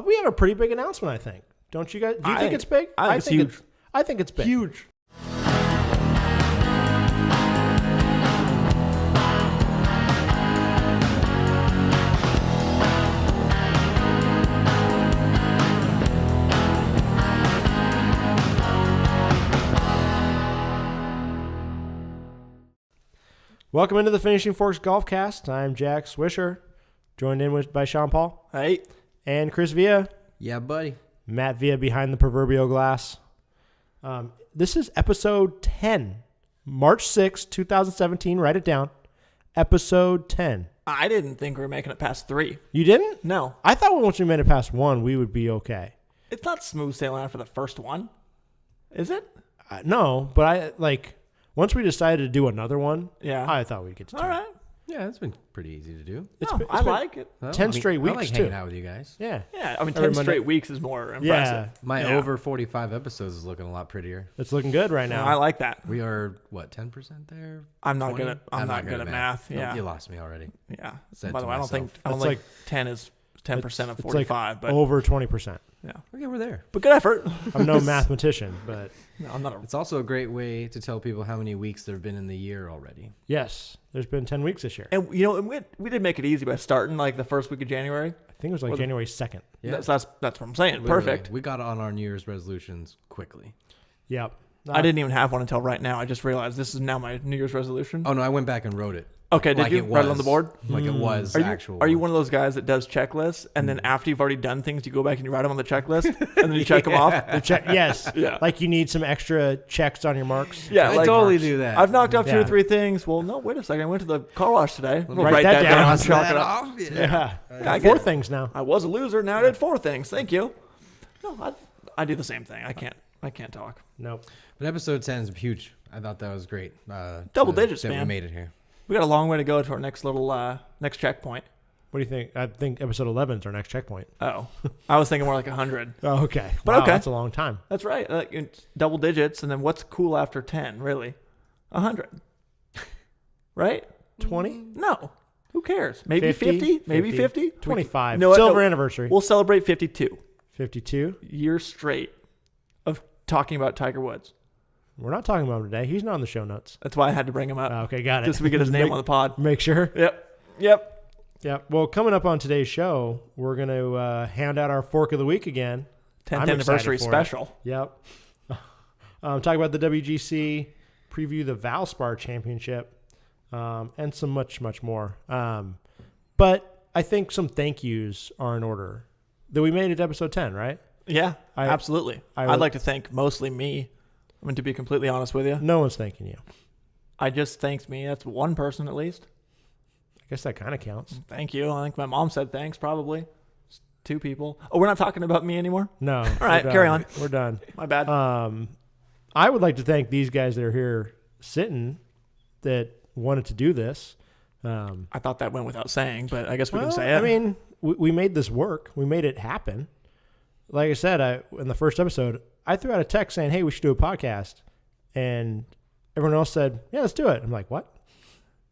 We have a pretty big announcement, I think. Don't you guys? Do you think it's big? I think it's huge. I think it's big. Huge. Welcome into the Finishing Forks Golfcast. I'm Jack Swisher, joined in by Sean Paul. Hey. And Chris Villa. Yeah, buddy. Matt Villa behind the proverbial glass. This is episode 10. March 6, 2017. Write it down. Episode 10. I didn't think we were making it past 3. You didn't? No. I thought once we made it past 1, we would be okay. It's not smooth sailing after the first one. Is it? No, but once we decided to do another one, Yeah. I thought we'd get to 10. All right. Yeah, it's been pretty easy to do. I like it. Well, 10 straight weeks, I like too. hanging out with you guys. Yeah. Yeah, I mean, Every 10 Monday. straight weeks is more impressive. Yeah. My Yeah. over 45 episodes is looking a lot prettier. It's looking good right now. I like that. We are, 10% there? I'm not 20? good at math. No, Yeah. you lost me already. Yeah. Said By the to way, I don't think myself. 10 is 10% of It's 45, but over 20%. yeah. Okay, we're there. But good effort. I'm no mathematician, but No, I'm not a It's also a great way to tell people how many weeks there have been in the year already. yes, there's been 10 weeks this year. And we did make it easy by starting like the first week of January. I think it was January 2nd. Yeah. That's what I'm saying. Literally. Perfect. We got on our New Year's resolutions quickly. Yep. I didn't even have one until right now. I just realized this is now my New Year's resolution. Oh, no, I went back and wrote it. Okay, did like you it write it on was. the board? Like it was actual. Are you one of those guys that does checklists and then after you've already done things, you go back and you write them on the checklist and then you check them off? Yes. Yeah. Like you need some extra checks on your marks. Yeah, I like, totally do that. I've knocked off 2 or Yeah. 3 things. Well, no, wait a second. I went to the car wash today. We'll write that down. and chalk it up. Yeah. I Four get it. things now. I was a loser. Now I did 4 things. Thank you. No, I do the same thing. I can't talk. Nope. But episode 10 is huge. I thought that was great. Double digits, that man. We made it here. We got a long way to go to our next little next checkpoint. What do you think? I think episode 11 is our next checkpoint. Oh, I was thinking more like 100. Oh, okay. But Wow, okay. That's a long time. That's right. It's double digits, and then what's cool after 10? Really, 100, right? 20? No, who cares? Maybe 50? Maybe 50? 25. No, Silver no. anniversary. We'll celebrate 52 52. years straight of talking about Tiger Woods. We're not talking about him today. He's not on the show notes. That's why I had to bring him up. Okay, got it. Just so we get his name on the pod. Make sure. Yep. Yeah. Well, coming up on today's show, we're going to hand out our Fork of the Week again. 10th I'm anniversary excited for it. special. Yep. Talk about the WGC, preview the Valspar Championship, and some much, much more. But I think some thank yous are in order. That we made it to episode 10, right? Yeah, absolutely. I'd like to thank mostly me. I mean, to be completely honest with you. No one's thanking you. I just thanked me. That's one person at least. I guess that kind of counts. Thank you. I think my mom said thanks, probably. 2 people. Oh, we're not talking about me anymore? No. All right, carry on. We're done. My bad. I would like to thank these guys that are here sitting that wanted to do this. I thought that went without saying, but I guess we can say it. I mean, we made this work. We made it happen. Like I said, in the first episode, I threw out a text saying, hey, we should do a podcast. And everyone else said, yeah, let's do it. I'm like, what?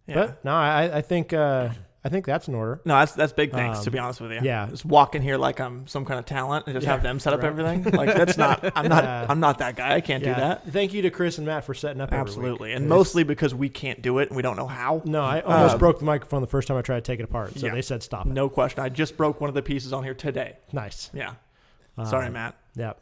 Yeah. But no, I think that's in order. No, that's big thanks, to be honest with you. Yeah. Just walk in here like I'm some kind of talent and just have them set up everything. Like that's not I'm not that guy. I can't do that. Thank you to Chris and Matt for setting up every Absolutely. week. And mostly because we can't do it and we don't know how. No, I almost broke the microphone the first time I tried to take it apart. So Yeah. they said stop it. No question. I just broke one of the pieces on here today. Nice. Yeah. Sorry, Matt. Yeah.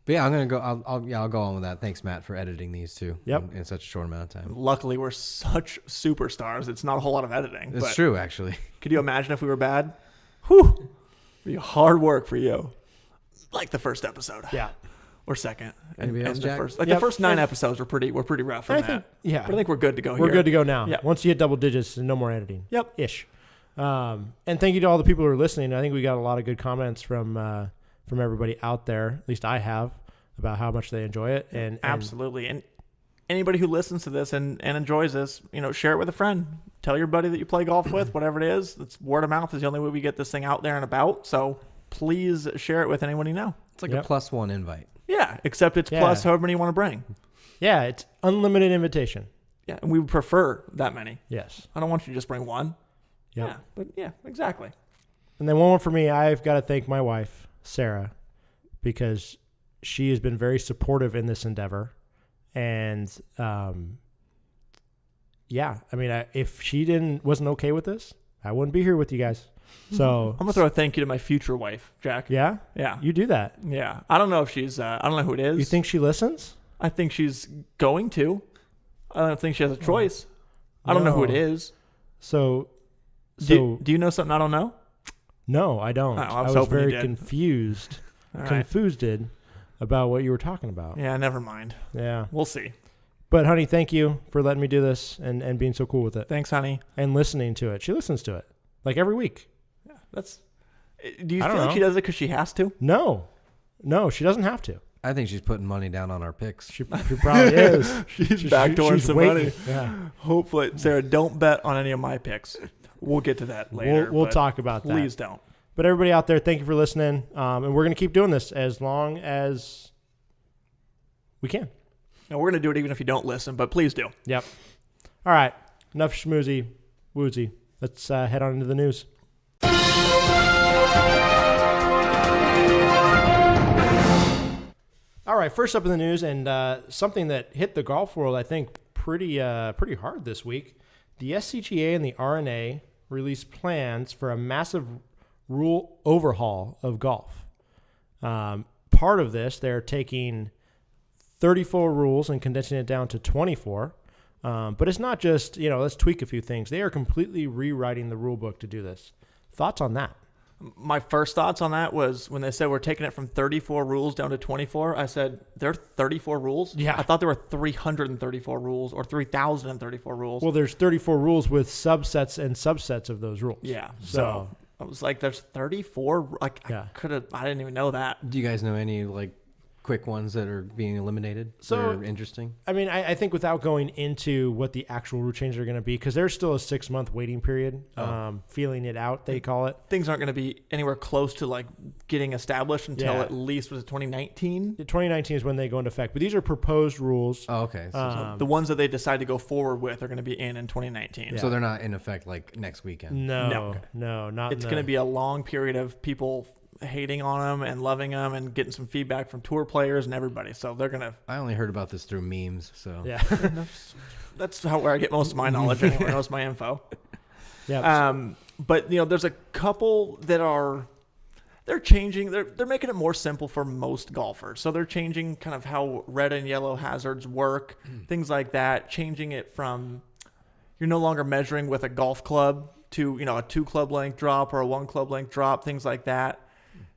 But yeah, I'm gonna go. I'll go on with that. Thanks, Matt, for editing these two. Yep. In such a short amount of time. Luckily, we're such superstars. It's not a whole lot of editing. It's but true, actually. Could you imagine if we were bad? Whew. It'd be hard work for you. Like the first episode. Yeah. Or second. Anybody else, the Jack? first, the first 9 episodes were pretty rough for I Matt. think, yeah. But I think we're good to go here. We're good to go now. Yeah. Once you hit double digits, no more editing. Yep. Ish. And thank you to all the people who are listening. I think we got a lot of good comments from everybody out there. At least I have, about how much they enjoy it. And Absolutely. And anybody who listens to this and enjoys this, share it with a friend. Tell your buddy that you play golf with, whatever it is. It's word of mouth is the only way we get this thing out there and about. So please share it with anyone you know. It's like a +1 invite. Yeah, except it's plus however many you want to bring. Yeah, it's unlimited invitation. Yeah, and we would prefer that many. Yes. I don't want you to just bring one. Yep. Yeah, but yeah, exactly. And then one more for me. I've got to thank my wife Sarah, because she has been very supportive in this endeavor. And, if she wasn't okay with this, I wouldn't be here with you guys. So I'm gonna throw a thank you to my future wife, Jack. Yeah? Yeah. You do that. Yeah. I don't know if she's, I don't know who it is. You think she listens? I think she's going to. I don't think she has a choice. I don't know who it is. So Do you know something I don't know? No, I don't. Oh, I was was hoping you very did. confused, All right. confused about what you were talking about. Yeah, never mind. Yeah. We'll see. But honey, thank you for letting me do this and being so cool with it Thanks, honey. and listening to it. She listens to it like every week. Yeah, do you I feel don't like she know. does it because she has to? No, she doesn't have to. I think she's putting money down on our picks. She probably is. She's backdooring she's some waiting. money. Yeah. Hopefully, Sarah, don't bet on any of my picks. We'll get to that later. We'll but talk about that. Please don't. But everybody out there, thank you for listening. And we're going to keep doing this as long as we can. And we're going to do it even if you don't listen, but please do. Yep. All right. Enough schmoozy woozy. Let's head on into the news. All right. First up in the news, and something that hit the golf world, I think, pretty hard this week. The SCGA and the RNA released plans for a massive rule overhaul of golf. Part of this, they're taking 34 rules and condensing it down to 24. But it's not just, let's tweak a few things. They are completely rewriting the rule book to do this. Thoughts on that? My first thoughts on that was when they said we're taking it from 34 rules down to 24, I said, there are 34 rules? Yeah. I thought there were 334 rules or 3,034 rules. Well, there's 34 rules with subsets and subsets of those rules. Yeah. So I was like, there's 34? Like, Yeah. I didn't even know that. Do you guys know any quick ones that are being eliminated? So- that are interesting. I mean, I think without going into what the actual rule changes are going to be, because there's still a 6-month waiting period, feeling it out, they call it. Things aren't going to be anywhere close to like getting established until Yeah. at least, was it 2019? 2019 is when they go into effect, but these are proposed rules. Oh, okay. So, The ones that they decide to go forward with are going to be in 2019. Yeah. so they're not in effect next weekend. No, not. It's going to be a long period of people hating on them and loving them and getting some feedback from tour players and everybody. So they're going to... I only heard about this through memes. So Yeah. That's where I get most of my knowledge anyway, most of my info. Yeah. But there's a couple that they're changing. They're making it more simple for most golfers. So they're changing kind of how red and yellow hazards work, things like that. Changing it from you're no longer measuring with a golf club to a 2 club length drop or a 1 club length drop, things like that.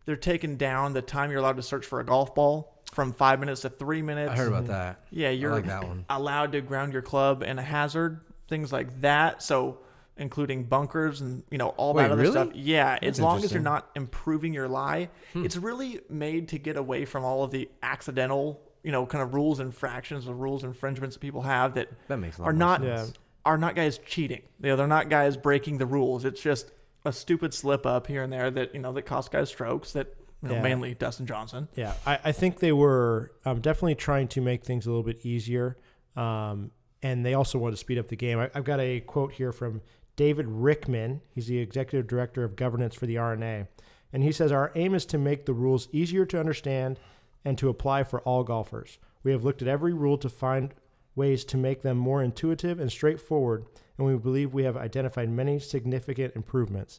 They're taking down the time you're allowed to search for a golf ball from 5 minutes to 3 minutes. I heard about that. Yeah, you're I like that one. allowed to ground your club in a hazard, things like that. So including bunkers and all Wait, that other really? stuff. Yeah, That's as long as you're interesting. not improving your lie, it's really made to get away from all of the accidental, kind of rules infractions or rules infringements that people have that That makes a lot are more not sense. are not guys cheating. They're not guys breaking the rules. It's just a stupid slip up here and there that that cost guys strokes. That Yeah. mainly Dustin Johnson. Yeah, I think they were definitely trying to make things a little bit easier, and they also want to speed up the game. I've got a quote here from David Rickman. He's the executive director of governance for the RNA, and he says, "Our aim is to make the rules easier to understand and to apply for all golfers. We have looked at every rule to find ways to make them more intuitive and straightforward, and we believe we have identified many significant improvements."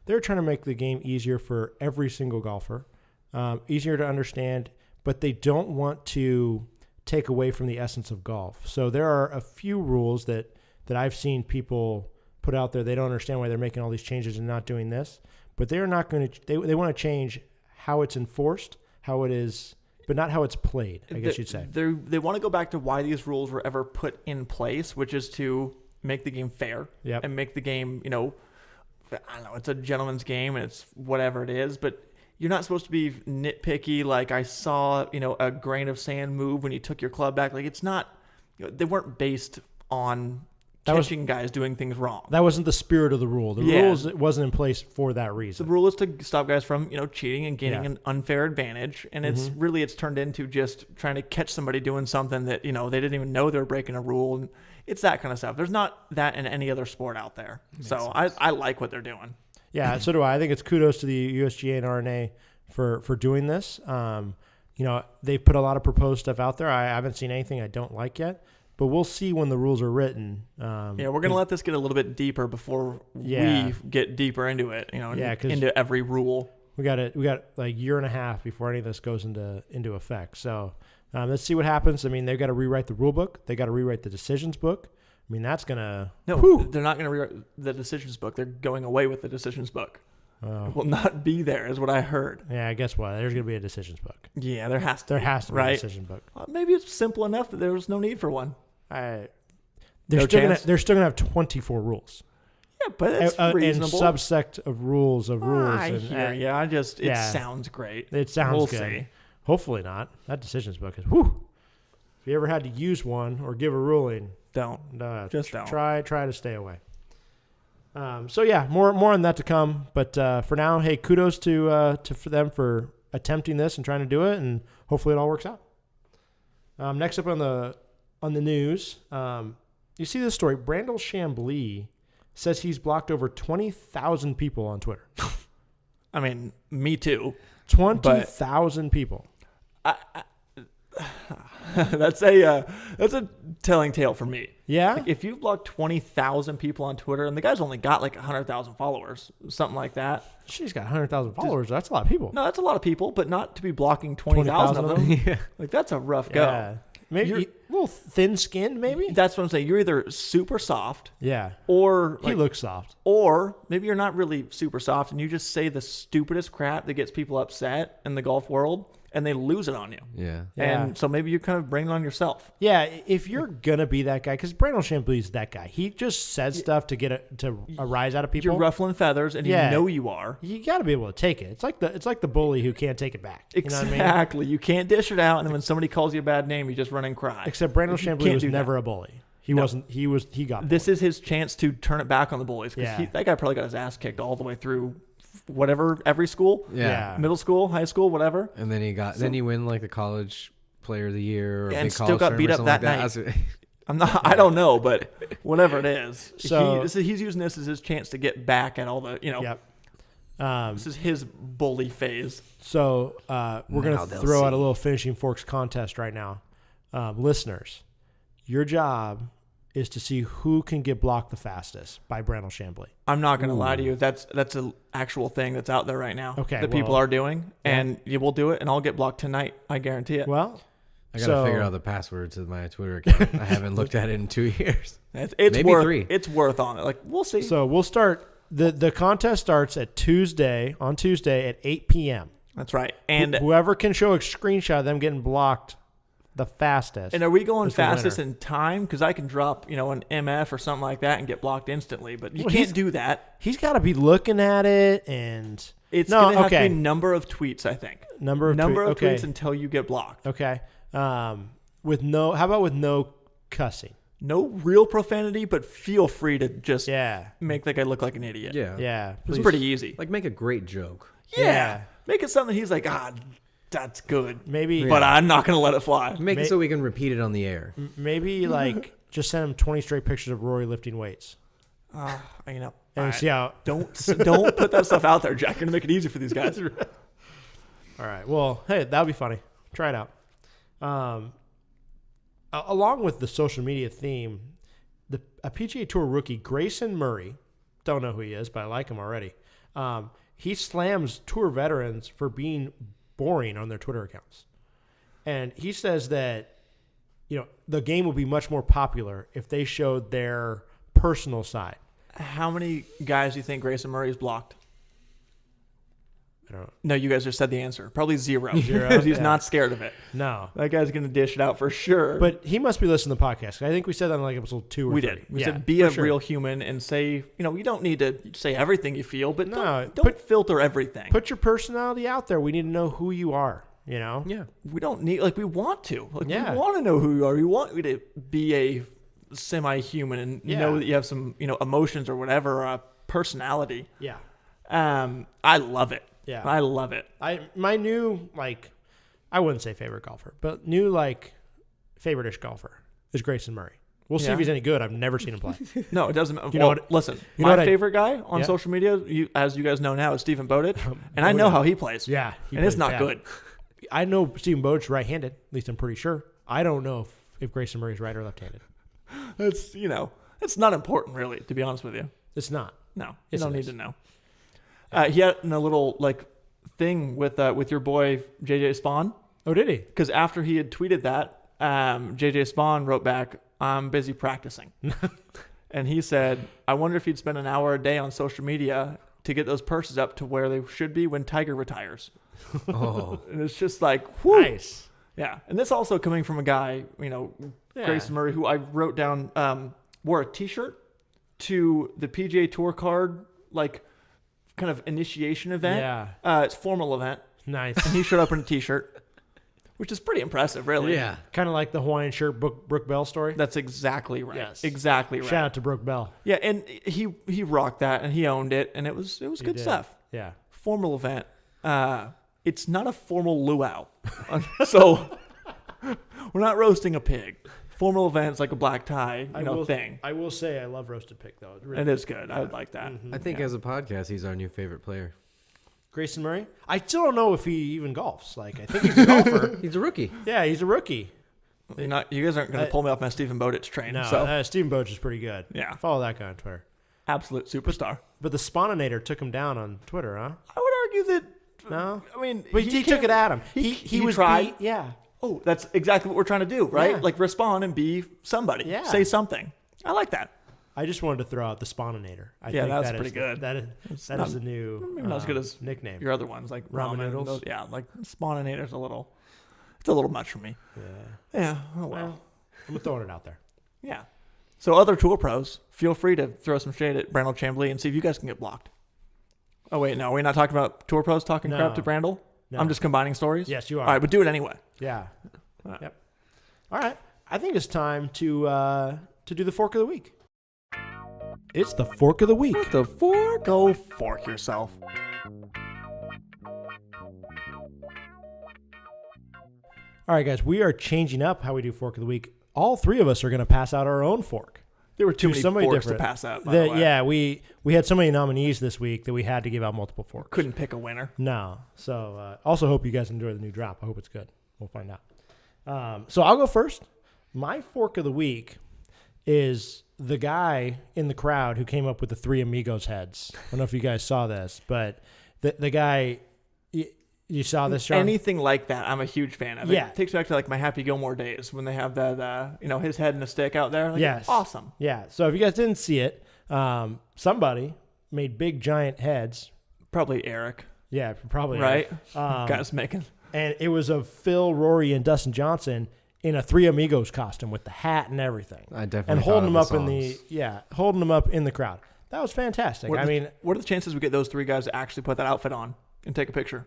They're trying to make the game easier for every single golfer, easier to understand, but they don't want to take away from the essence of golf. So there are a few rules that I've seen people put out there. They don't understand why they're making all these changes and not doing this, but they're not going to. They want to change how it's enforced, how it is, but not how it's played, I guess you'd say. They want to go back to why these rules were ever put in place, which is to make the game fair Yep. and make the game, I don't know, it's a gentleman's game and it's whatever it is, but you're not supposed to be nitpicky. Like I saw, a grain of sand move when you took your club back. Like it's not, they weren't based on catching guys doing things wrong. That wasn't the spirit of the rule. The rules wasn't in place for that The reason. rule is to stop guys from, cheating and gaining Yeah. an unfair advantage. And it's turned into just trying to catch somebody doing something that, they didn't even know they were breaking a rule. And it's that kind of stuff. There's not that in any other sport out there. So I like what they're doing. Yeah, so do I. I think it's kudos to the USGA and RNA for doing this. They've put a lot of proposed stuff out there. I haven't seen anything I don't like yet, but we'll see when the rules are written. We're going to let this get a little bit deeper before we get deeper into it, into every rule. We got like a year and a half before any of this goes into effect. So let's see what happens. I mean, they've got to rewrite the rule book. They got to rewrite the decisions book. I mean, that's gonna. No, they're not gonna rewrite the decisions book. They're going away with the decisions book. It will not be there, is what I heard. Yeah, guess what? There's gonna be a decisions book. Yeah, there has to. There has to be a decision book. Maybe it's simple enough that there was no need for one. They're still gonna have 24 rules. Yeah, but it's reasonable. And subsect of rules of rules. I hear you. It sounds great. It sounds we'll good. See. Hopefully not. That decisions book is whew. If you ever had to use one or give a ruling, don't. Just don't. Try to stay away. More on that to come. But for now, hey, kudos to them for attempting this and trying to do it, and hopefully it all works out. Next up on the news, you see this story. Brandel Chambly says he's blocked over 20,000 people on Twitter. I mean, me too. 20,000 people. That's a telling tale for me. Yeah. Like if you've blocked 20,000 people on Twitter, and the guy's only got like 100,000 followers, something like that. She's got 100,000 followers. That's a lot of people. No, that's a lot of people, but not to be blocking 20,000 of them. Yeah. Like that's a rough go. Yeah. Maybe a little thin-skinned, maybe? That's what I'm saying. You're either super soft. Yeah. Or he looks soft. Or maybe you're not really super soft and you just say the stupidest crap that gets people upset in the golf world and they lose it on you. Yeah. And so maybe you kind of bring it on yourself. Yeah, if you're going to be that guy, because Brandel Chambly's that guy. He just says stuff to a rise out of people. You're ruffling feathers and you know you are. You got to be able to take it. It's like the bully who can't take it back. Exactly. You know what I mean? You can't dish it out, and then when somebody calls you a bad name, you just run and cry. Except Brandel Chambly was never a bully. He wasn't. He got bullied. This is his chance to turn it back on the bullies. Because that guy probably got his ass kicked all the way through every school. Yeah. Middle school, high school, whatever. And then he win like the college player of the year or and big still got beat up that night. Like I don't know, but whatever it is. So he's using this as his chance to get back at all the, Yep. This is his bully phase. So we're going to throw out a little Finishing Forks contest right now. Listeners, your job is to see who can get blocked the fastest by Brandel Chambly. I'm not going to lie to you. That's an actual thing that's out there right now. Okay, that people are doing, and you will do it, and I'll get blocked tonight. I guarantee it. Well, I got to figure out the password to my Twitter account. I haven't looked at it in 2 years. It's maybe worth, 3. It's worth on it. Like we'll see. So we'll start. The contest starts on Tuesday at 8 p.m. That's right. And whoever can show a screenshot of them getting blocked the fastest. And are we going fastest in time? Because I can drop, an MF or something like that and get blocked instantly. But you can't do that. He's got to be looking at it, and it's going to have to be number of tweets. I think number of tweets until you get blocked. Okay. How about with no cussing? No real profanity, but feel free to just make that guy look like an idiot. Yeah. It's pretty easy. Like make a great joke. Yeah. Make it something he's like, that's good. Maybe, but I'm not going to let it fly. Make it so we can repeat it on the air. Maybe like just send him 20 straight pictures of Rory lifting weights. And see how. Don't put that stuff out there, Jack. You're going to make it easy for these guys. All right. Well, hey, that would be funny. Try it out. Along with the social media theme, a PGA Tour rookie, Grayson Murray, don't know who he is, but I like him already. He slams tour veterans for being boring on their Twitter accounts. And he says that, the game would be much more popular if they showed their personal side. How many guys do you think Grayson Murray is blocked? I don't know. No, you guys just said the answer. Probably zero. Because he's not scared of it. No. That guy's going to dish it out for sure. But he must be listening to the podcast. I think we said that in like episode 2 or 3. We did. We said be a real human and say, you don't need to say everything you feel, but don't filter everything. Put your personality out there. We need to know who you are, Yeah. We don't need, we want to. We want to know who you are. We want you to be a semi-human and know that you have some, emotions or whatever, or a personality. Yeah. I love it. Yeah. I love it. My new, I wouldn't say favorite golfer, but new, favorite-ish golfer is Grayson Murray. We'll see if he's any good. I've never seen him play. No, it doesn't. You know Well, what- listen, you know my what favorite guy on Yeah. social media, as you guys know now, is Stephen Bowditch, and I know how he plays. Yeah. and it's not good. I know Stephen Bowditch right-handed. At least I'm pretty sure. I don't know if Grayson Murray's right or left-handed. It's it's not important really, to be honest with you. It's not. No, you Yes, don't it need is. to know. He had a little thing with your boy JJ Spawn, Oh, did he? because after he had tweeted that, JJ Spawn wrote back, "I'm busy practicing," and he said, "I wonder if you'd spend an hour a day on social media to get those purses up to where they should be when Tiger retires." Oh, And it's just like, whew. Nice. Yeah, and this also coming from a guy, Yeah. Grayson Murray, who I wrote down wore a T-shirt to the PGA Tour card kind of initiation event. Yeah. It's a formal event, Nice. and he showed up in a T-shirt, which is pretty impressive, really. yeah. Kind of like the Hawaiian shirt Brooke Bell story. That's exactly right. Yes. Exactly right. Shout out to Brooke Bell. Yeah, and he rocked that, and he owned it, and it was good did. stuff. Yeah. Formal event. It's not a formal luau, so we're not roasting a pig. Formal events like a black tie, thing. I will say I love roasted pig though. It is good. I would like that. I think as a podcast, he's our new favorite player. Grayson Murray. I still don't know if he even golfs. I think he's a golfer. He's a rookie. Yeah, he's a rookie. You guys aren't going to pull me off my Stephen Bowditch train. No, So Stephen Bowditch is pretty good. Yeah. Follow that guy on Twitter. absolute superstar. But the Spawninator took him down on Twitter, huh? I would argue that. No. I mean, But he took it at him. He was tried. yeah. Oh, that's exactly what we're trying to do, right? Yeah. Respond and be somebody. Yeah. Say something. I like that. I just wanted to throw out the Spawninator. I Yeah, think that's that pretty is good. That It's is not- the new maybe not as good as nickname. Your other ones like Ramen ramen noodles? those- yeah, Spawninator's it's a little much for me. Yeah. Yeah. Oh well. Well, I'm throwing it out there. Yeah. So other tour pros, feel free to throw some shade at Brandel Chambly and see if you guys can get blocked. Oh wait, no, we're not talking about tour pros talking crap to No. Brandel. No. I'm just combining stories. Yes, you are. All right, but do it anyway. Yeah. Right. Yep. All right. I think it's time to do the fork of the week. It's the fork of the week. What the fork? Go fork yourself. All right, guys, we are changing up how we do fork of the week. All three of us are going to pass out our own fork. There were too To many somebody forks different. to pass out. By the way. Yeah, we had so many nominees this week that we had to give out multiple forks. Couldn't pick a winner. No. So also hope you guys enjoy the new drop. I hope it's good. We'll find out. So I'll go first. My fork of the week is the guy in the crowd who came up with the Three Amigos heads. I don't know if you guys saw this, but the guy, you saw this, Sean? Anything like that, I'm a huge fan of. Yeah. It takes me back to my Happy Gilmore days when they have that, his head and a stick out there. Yes. Awesome. Yeah. So if you guys didn't see it, somebody made big giant heads. Probably Eric, Yeah, probably. right? Um, Guys making. And it was of Phil, Rory, and Dustin Johnson in a Three Amigos costume with the hat and everything. I definitely And thought holding of them up songs. holding them up in the crowd. That was fantastic. What are the chances we get those three guys to actually put that outfit on and take a picture?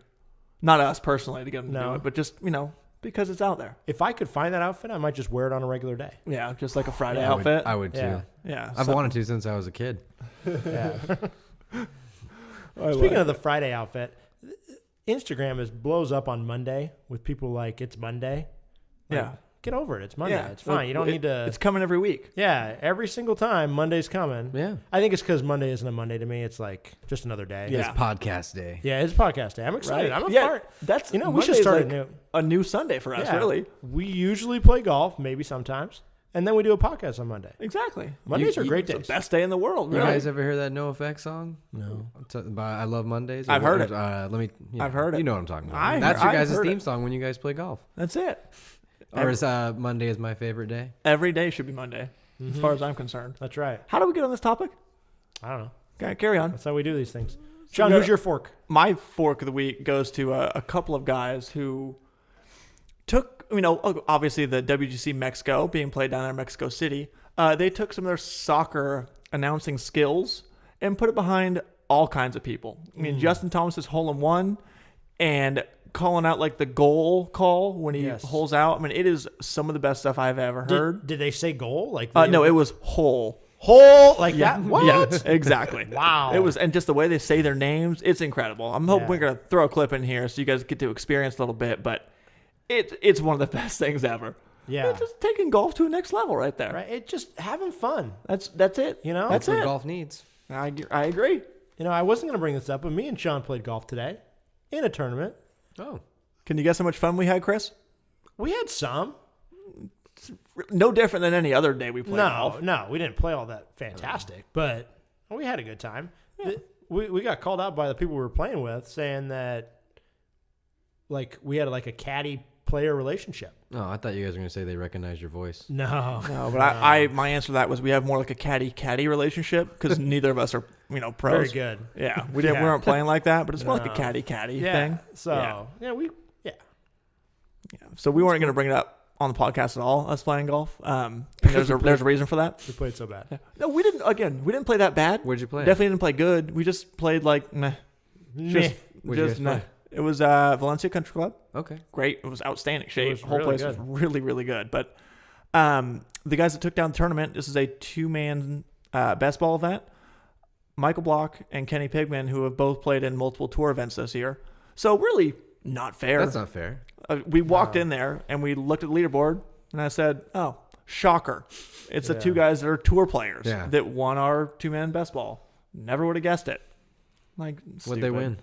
Not us personally to get them to do No. it, but just, because it's out there. if I could find that outfit, I might just wear it on a regular day. Yeah, just like a Friday Yeah, outfit. I would too. Yeah. yeah. I've wanted to since I was a kid. Yeah. Speaking of the Friday outfit, Instagram blows up on Monday with people like it's Monday. Like, Yeah. get over it. It's Monday. Yeah. It's fine. You don't need to. It's coming every week. Yeah, every single time Monday's coming. Yeah. I think it's because Monday isn't a Monday to me. It's like just another day. Yeah. It's podcast day. Yeah, it's podcast day. I'm excited. Right? I'm a Yeah, fart. that's we should Monday's start like a new. a new Sunday for us, Yeah. really. We usually play golf, maybe sometimes, and then we do a podcast on Monday. Exactly. Mondays are great It's days. the best day in the world, You really. guys ever hear that No Effect song? No. By I Love Mondays? I've heard it. Let me. I've heard it. You know what I'm talking about. I That's heard- your I've guys' heard theme it. song when you guys play golf. That's it. Or is Monday is my favorite day? Every day should be Monday, as Mhm. far as I'm concerned. That's right. How do we get on this topic? I don't know. Okay, carry on. That's how we do these things. John, we who's got- your fork? My fork of the week goes to a couple of guys who took, obviously the WGC Mexico being played down there in Mexico City. They took some of their soccer announcing skills and put it behind all kinds of people. I mean, Justin Thomas's hole-in-one and calling out like the goal call when he Yes. holes out. I mean, it is some of the best stuff I've ever heard. Did they say goal? Like No, it was hole. hole like that. What? Yeah, exactly. Wow. It was, and just the way they say their names, it's incredible. I'm hoping Yeah. we're gonna throw a clip in here so you guys get to experience a little bit, but it's one of the best things ever. Yeah. Just taking golf to a next level right there. Right. It just having fun. That's it. You know? That's That's what it. golf needs. I agree. You know, I wasn't going to bring this up, but me and Sean played golf today in a tournament. Oh. Can you guess how much fun we had, Chris? We had some. No different than any other day we played golf. No, we didn't play all that fantastic, but we had a good time. Yeah. We got called out by the people we were playing with saying that like we had like a caddy player relationship. Oh, I thought you guys were going to say they recognized your voice. No, but I my answer to that was we have more like a caddy relationship because neither of us are pros. very good. Yeah, we weren't playing like that, but it's more like a caddy thing. So So we weren't going to bring it up on the podcast at all. Us playing golf. There's a reason for that. We played so bad. Yeah. No, we didn't. Again, we didn't play that bad. Where'd you play? Definitely didn't play good. We just played like meh. Meh. Where'd you guys meh. play? It was Valencia Country Club. Okay. Great. It was outstanding shape. was The whole really place good. was really, really good. But the guys that took down the tournament, this is a 2-man best ball event. Michael Block and Kenny Pigman, who have both played in multiple tour events this year. So really not fair. That's not fair. We walked in there and we looked at the leaderboard and I said, oh, shocker. It's the two guys that are tour players that won our 2-man best ball. Never would have guessed it. Like, What'd they win?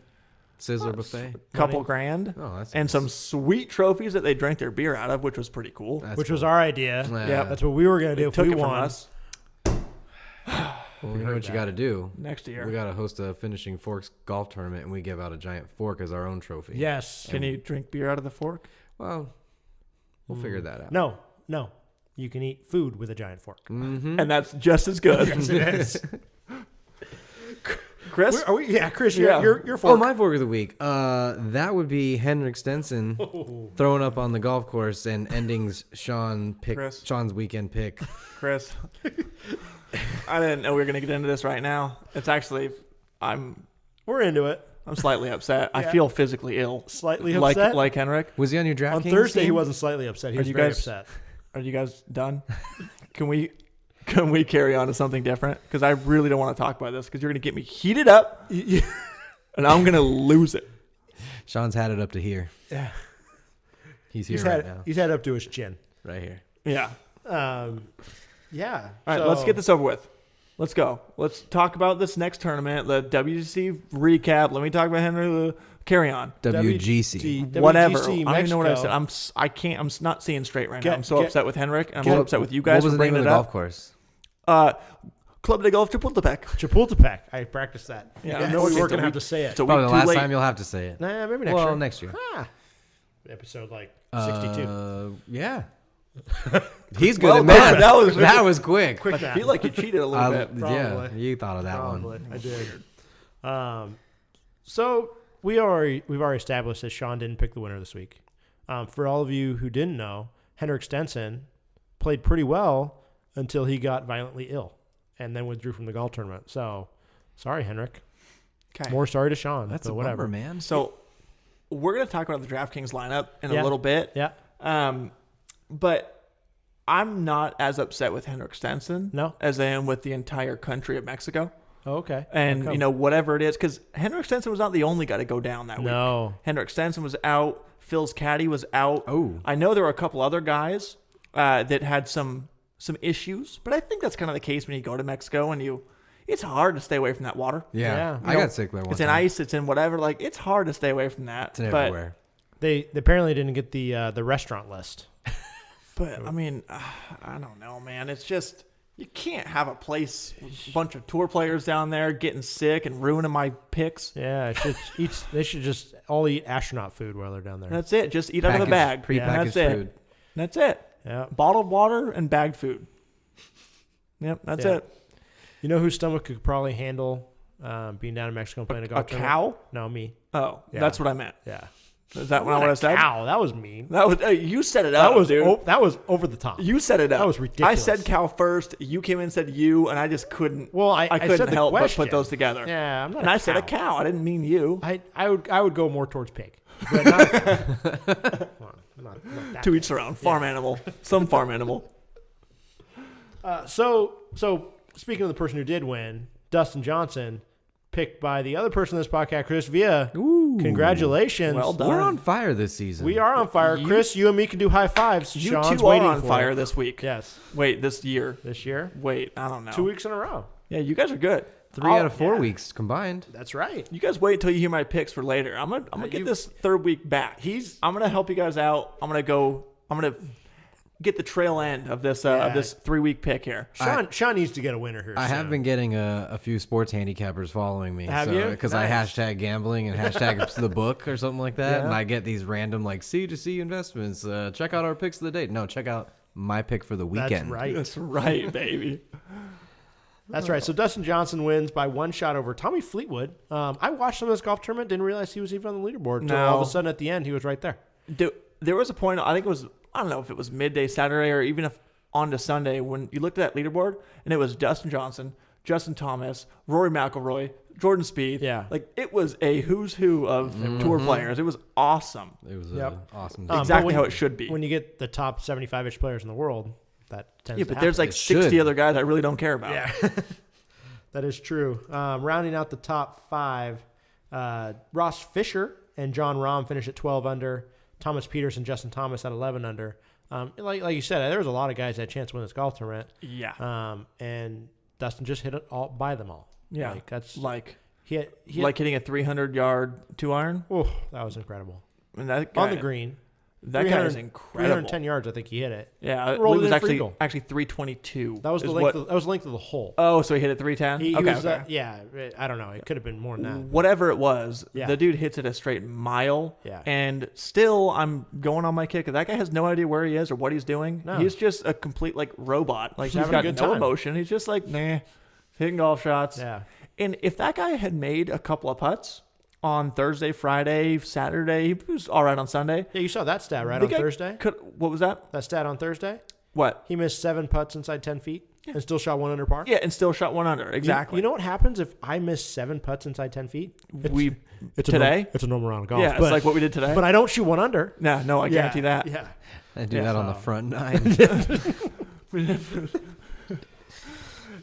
Sizzler buffet? Couple grand. Oh, that's and nice. some sweet trophies that they drank their beer out of, which was pretty cool. That's Which was cool. our idea. Yeah. That's what we were going to do if Took we it from won. us Well, you know what you got to do? next year. We got to host a finishing forks golf tournament, and we give out a giant fork as our own trophy. Yes. Can you drink beer out of the fork? Well, we'll figure that out. No. You can eat food with a giant fork. Mm-hmm. And that's just as good. Yes, it is. Chris? Chris, Yeah. your fork. Oh, my fork of the week. That would be Henrik Stenson throwing up on the golf course and endings Chris. Sean's weekend pick. Chris. I didn't know we were going to get into this right now. It's actually, We're into it. I'm slightly upset. I Yeah. feel physically ill. Slightly upset. Like Henrik. Was he on your DraftKings On Thursday, he team? wasn't slightly upset. He Are was you very guys- upset. Are you guys done? Can we carry on to something different? Because I really don't want to talk about this because you're going to get me heated up and I'm going to lose it. Sean's had it up to here. Yeah. He's here He's right had now. he's had up to his chin. Right here. Yeah. Yeah. All right, let's get this over with. Let's go. Let's talk about this next tournament, the WGC recap. Let me talk about Henry. Carry on. WGC. Whatever. WGC I don't even know what I Mexico. said. I'm not seeing straight right now. Get- I'm so get- upset with Henrik. I'm get- so upset with you guys What was for the name bringing of it the golf up. course? Club de Golf Chapultepec. Chapultepec. I practiced that. Yeah. I didn't know we Okay, weren't so going to have to say it. So Probably the too last late. time you'll have to say it. Nah, maybe next Well, year. next year. Episode like 62. Yeah. He's good Well at math. done. That was quick. Quick I math. feel like you cheated a little bit. Yeah, Probably. you thought of that Probably. one. I did. So we've already established that Sean didn't pick the winner this week. For all of you who didn't know, Henrik Stenson played pretty well until he got violently ill and then withdrew from the golf tournament. So sorry, Henrik. Okay. More sorry to Sean. That's but a whatever, bummer, man. So we're going to talk about the DraftKings lineup in Yeah. a little bit. Yeah. But I'm not as upset with Henrik Stenson No. as I am with the entire country of Mexico. Oh, okay. And, How come? whatever it is, because Henrik Stenson was not the only guy to go down that week. No. Henrik Stenson was out. Phil's caddy was out. Oh. I know there were a couple other guys that had some issues, but I think that's kind of the case when you go to Mexico and it's hard to stay away from that water. Yeah. Yeah. I got sick there one It's time. in ice, it's in whatever. Like, it's hard to stay away from that. It's everywhere. They apparently didn't get the restaurant list. But I mean, I don't know, man. It's just, you can't have a place with a bunch of tour players down there getting sick and ruining my picks. Yeah, they should just all eat astronaut food while they're down there. That's it. Just eat out of the bag. Prepackaged That's it. food. That's it. Yeah. Bottled water and bagged food. Yep, that's Yeah. it. You know whose stomach could probably handle being down in Mexico and playing a golf A tournament? cow? No, me. Oh, Yeah. that's what I meant. Yeah. Is that what Not I a said? cow. That was mean. That was you set it up, That was dude. that was over the top. You set it up. That was I ridiculous. said cow first. You came in and said you, and I just couldn't. Well, I couldn't said the help but question. put those together. Yeah, I'm not. And I said a cow. I didn't mean you. I would go more towards pig. But not, not that. To each their own. Farm animal. Some farm animal. So speaking of the person who did win, Dustin Johnson, picked by the other person in this podcast, Chris Villa, Congratulations. Well done. We're on fire this season. We are on fire. Chris, you and me can do high fives. You Sean's two are waiting on for fire it. this week. Yes. Wait, this year. This year? Wait, I don't know. 2 weeks in a row. Yeah, you guys are good. 3 out of 4 weeks combined. That's right. You guys wait until you hear my picks for later. I'm gonna get this third week back. I'm gonna help you guys out. I'm gonna get the trail end of this 3-week pick here. Sean needs to get a winner here. I have been getting a few sports handicappers following me. Have you? Because Nice. I hashtag gambling and hashtag the book or something like that. Yeah. And I get these random like C2C investments. Check out our picks of the day. No, check out my pick for the weekend. That's right. That's right, baby. That's right. So Dustin Johnson wins by 1 shot over Tommy Fleetwood. I watched some of this golf tournament. Didn't realize he was even on the leaderboard until all of a sudden at the end he was right there. There was a point, I think it was, I don't know if it was midday Saturday or even if on to Sunday, when you looked at that leaderboard and it was Dustin Johnson, Justin Thomas, Rory McIlroy, Jordan Spieth. Yeah. Like it was a who's who of tour players. It was awesome. It was awesome. Exactly how it should be. When you get the top 75-ish players in the world, that tends to but happen. there's like It 60 should. other guys I really don't care about. Yeah. That is true. Rounding out the top 5, Ross Fisher and John Rahm finished at 12 under. Thomas Peters and Justin Thomas at 11 under. Like you said, there was a lot of guys that had a chance to win this golf tournament. Yeah. And Dustin just hit it all by them all. Yeah. Like that's Like he hit, hitting a 300-yard 2-iron. Oh, that was incredible. And that guy, On the green. That guy is incredible. 310 yards, I think he hit it. Yeah, I Rolled believe it it in was for eagle. actually 322. That was the length. That was the length of the hole. Oh, so he hit it 310? He Okay, was, okay. yeah, I don't know. It could have been more than that. Whatever it was, Yeah. the dude hits it a straight mile. Yeah. And still, I'm going on my kick. That guy has no idea where he is or what he's doing. No. He's just a complete like robot. Like He's he's having a got good no time. emotion. He's just like hitting golf shots. Yeah. And if that guy had made a couple of putts on Thursday, Friday, Saturday, he was all right on Sunday. Yeah, you saw that stat right The on guy Thursday. What was that? That stat on Thursday. What? He missed 7 putts inside 10 feet and still shot 1 under par. Yeah, and still shot 1 under. Exactly. You know what happens if I miss 7 putts inside 10 feet? It's today? It's a normal round of golf. Yeah, it's like what we did today. But I don't shoot 1 under. No, I guarantee that. Yeah. I do that on the front 9.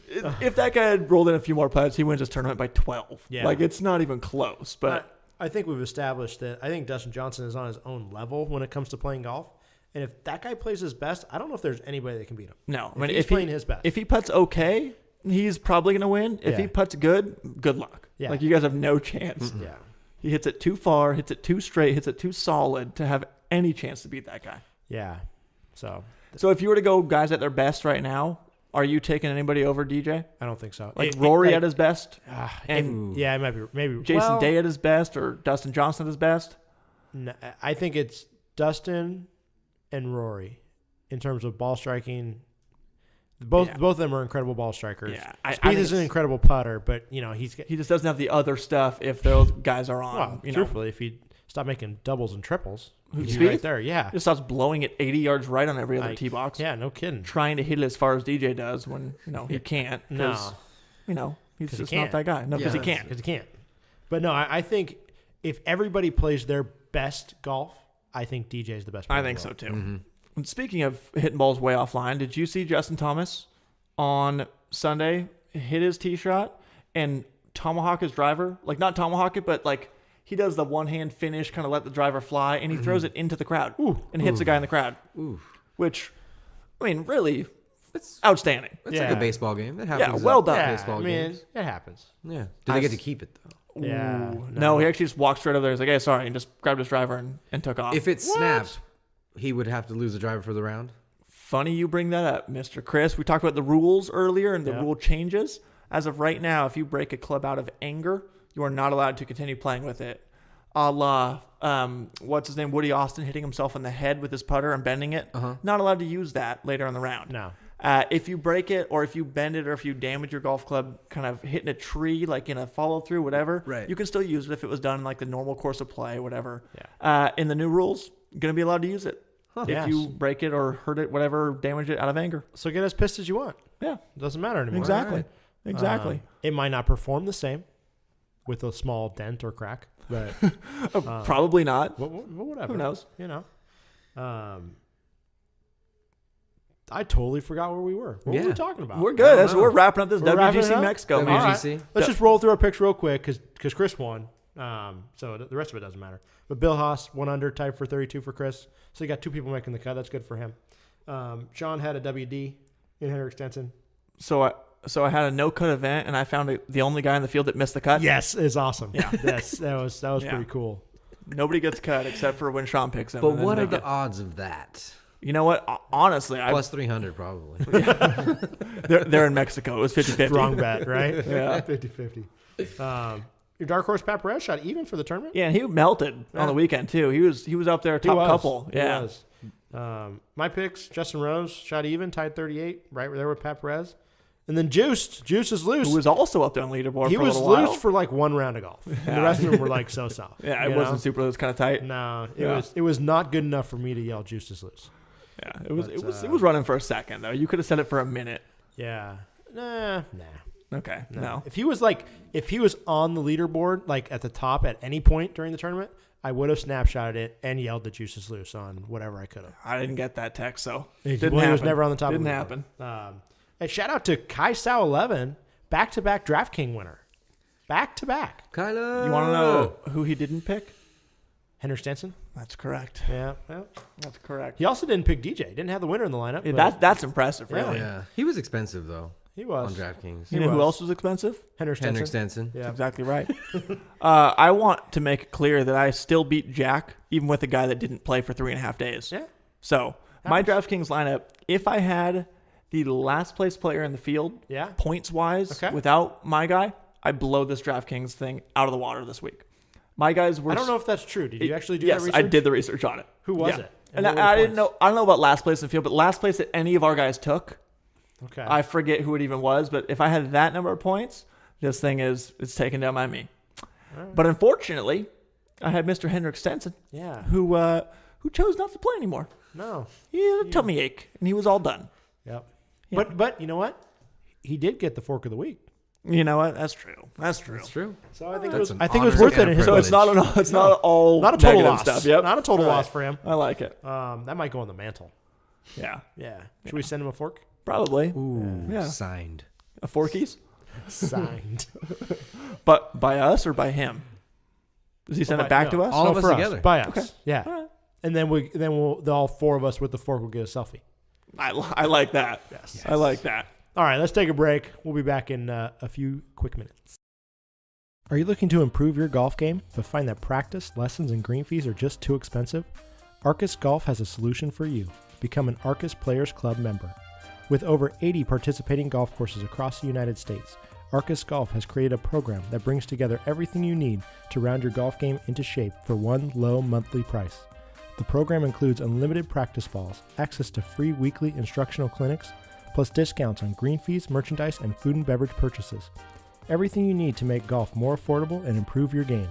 If that guy had rolled in a few more putts, he wins this tournament by 12. Yeah. Like, it's not even close. But I think we've established that I think Dustin Johnson is on his own level when it comes to playing golf. And if that guy plays his best, I don't know if there's anybody that can beat him. no. If he's playing his best. If he putts okay, he's probably going to win. If Yeah. he putts good luck. Yeah. Like, you guys have no chance. Yeah. He hits it too far, hits it too straight, hits it too solid to have any chance to beat that guy. Yeah. So So if you were to go guys at their best right now, are you taking anybody over DJ? I don't think so. Like Rory at his best? and yeah, it might be maybe Jason Day at his best or Dustin Johnson at his best? No, I think it's Dustin and Rory in terms of ball striking. Both of them are incredible ball strikers. Yeah, Spieth is an incredible putter, but you know he just doesn't have the other stuff if those guys are on. well, truthfully, if he stopped making doubles and triples, he'd Spieth? be right there. Yeah, Just starts blowing it 80 yards right on every other Like, tee box. yeah, no kidding. Trying to hit it as far as DJ does when he can't. No. 'cause, he's 'Cause he just not can't. that guy. No, because he can't. Because he can't. But no, I think if everybody plays their best golf, I think DJ is the best player I in the think so world. too. Mm-hmm. And speaking of hitting balls way offline, did you see Justin Thomas on Sunday hit his tee shot and tomahawk his driver? Like not tomahawk it, but like he does the one hand finish, kind of let the driver fly, and he throws it into the crowd and hits a guy in the crowd. Which, I mean, really, it's outstanding. It's like a baseball game. That happens. well at done. Yeah, Baseball I mean, games. it happens. Yeah. Do they get to keep it though? Yeah. No, he actually just walked straight over there. He's like, "Hey, sorry," and just grabbed his driver and took off. If it snapped, he would have to lose the driver for the round. Funny you bring that up, Mr. Chris. We talked about the rules earlier and the rule changes. As of right now, if you break a club out of anger, you are not allowed to continue playing with it. A la, what's his name? Woody Austin hitting himself in the head with his putter and bending it. Not allowed to use that later in the round. No. If you break it or if you bend it or if you damage your golf club kind of hitting a tree, like in a follow through, whatever, Right. you can still use it if it was done in like the normal course of play, whatever. Yeah. In the new rules, going to be allowed to use it. If Yes. you break it or hurt it, whatever, damage it out of anger. So get as pissed as you want. Yeah, It doesn't matter anymore. exactly. Exactly. It might not perform the same with a small dent or crack, but Probably not. whatever. Who knows? You know. I totally forgot where we were. What were we talking about? We're good. We're wrapping up this We're wrapping it WGC up? Mexico, All man. right. WGC. Let's just roll through our picks real quick because Chris won. So the rest of it doesn't matter. But Bill Haas, 1 under, tied for 32 for Chris. So you got 2 people making the cut. That's good for him. Sean had a WD in Henrik Stenson. So I had a no-cut event, and I found the only guy in the field that missed the cut. Yes, it's awesome. Yeah. that was Yeah. pretty cool. Nobody gets cut except for when Sean picks him. But and then what they are the get- odds of that? You know what? Honestly, Plus 300 probably. they're in Mexico. It was 50-50. Strong bet, right? Yeah. 50-50. Your dark horse Pat Perez shot even for the tournament? Yeah, and he melted Yeah. on the weekend too. He was up there He top was. couple. He Yeah. was. My picks, Justin Rose shot even, tied 38, right there with Pat Perez. And then Juice is loose. Who was also up there on the leaderboard He for a was little while. loose for like 1 round of golf. And the rest of them were like so-so. Yeah, it you wasn't know? super. It was kind of tight. No, Yeah. it was not good enough for me to yell Juice is loose. Yeah, it was But, it was running for a second though. You could have said it for a minute. Yeah. Nah. Okay, no. If he was on the leaderboard, like at the top at any point during the tournament, I would have snapshotted it and yelled the Juice is loose on whatever I could have. I didn't get that text, so He didn't was happen. never on the top. Didn't of the happen. leaderboard. And shout out to Kai Sau 11, back-to-back DraftKings winner, back-to-back. Kylo. You want to know who he didn't pick? Henrik Stenson. That's correct. Yeah. That's correct. He also didn't pick DJ. Didn't have the winner in the lineup. Yeah, but that's impressive, Yeah. really. Yeah, he was expensive though he on was. DraftKings. You know He who was. else was expensive? Henrik Stenson. Henrik Stenson. Yeah. That's exactly right. I want to make it clear that I still beat Jack, even with a guy that didn't play for 3.5 days. Yeah. So my DraftKings lineup, if I had the last place player in the field, Yeah. points wise, Okay. without my guy, I blow this DraftKings thing out of the water this week. My guys were. I don't know if that's true. Did you actually do yes, that research? I did the research on it. Who was Yeah. it? And what were I the didn't know. points? I don't know about last place in the field, but last place that any of our guys took, Okay. I forget who it even was. But if I had that number of points, this thing it's taken down by me. Right. But unfortunately, I had Mr. Henrik Stenson, Yeah. who chose not to play anymore. No. He had a tummy ache, and he was all done. Yep. Yeah. But you know what? He did get the fork of the week. You know what? That's true. That's true. That's true. So I think That's it an was honor worth it. and In his So it's not all not a total negative loss. stuff. Yep. Not a total All right. loss for him. I like it. That might go on the mantle. Yeah. Yeah. Should we send him a fork? Probably. Ooh, Yeah. signed. A Forkies. Signed. But by us or by him? Does he send it back to us? All No, of us for together. By us. Okay. Yeah. All right. And then all 4 of us with the fork will get a selfie. I like that. Yes. I like that. All right, let's take a break. We'll be back in a few quick minutes. Are you looking to improve your golf game, but find that practice, lessons, and green fees are just too expensive? Arcus Golf has a solution for you. Become an Arcus Players Club member. With over 80 participating golf courses across the United States, Arcus Golf has created a program that brings together everything you need to round your golf game into shape for one low monthly price. The program includes unlimited practice balls, access to free weekly instructional clinics, plus discounts on green fees, merchandise, and food and beverage purchases. Everything you need to make golf more affordable and improve your game.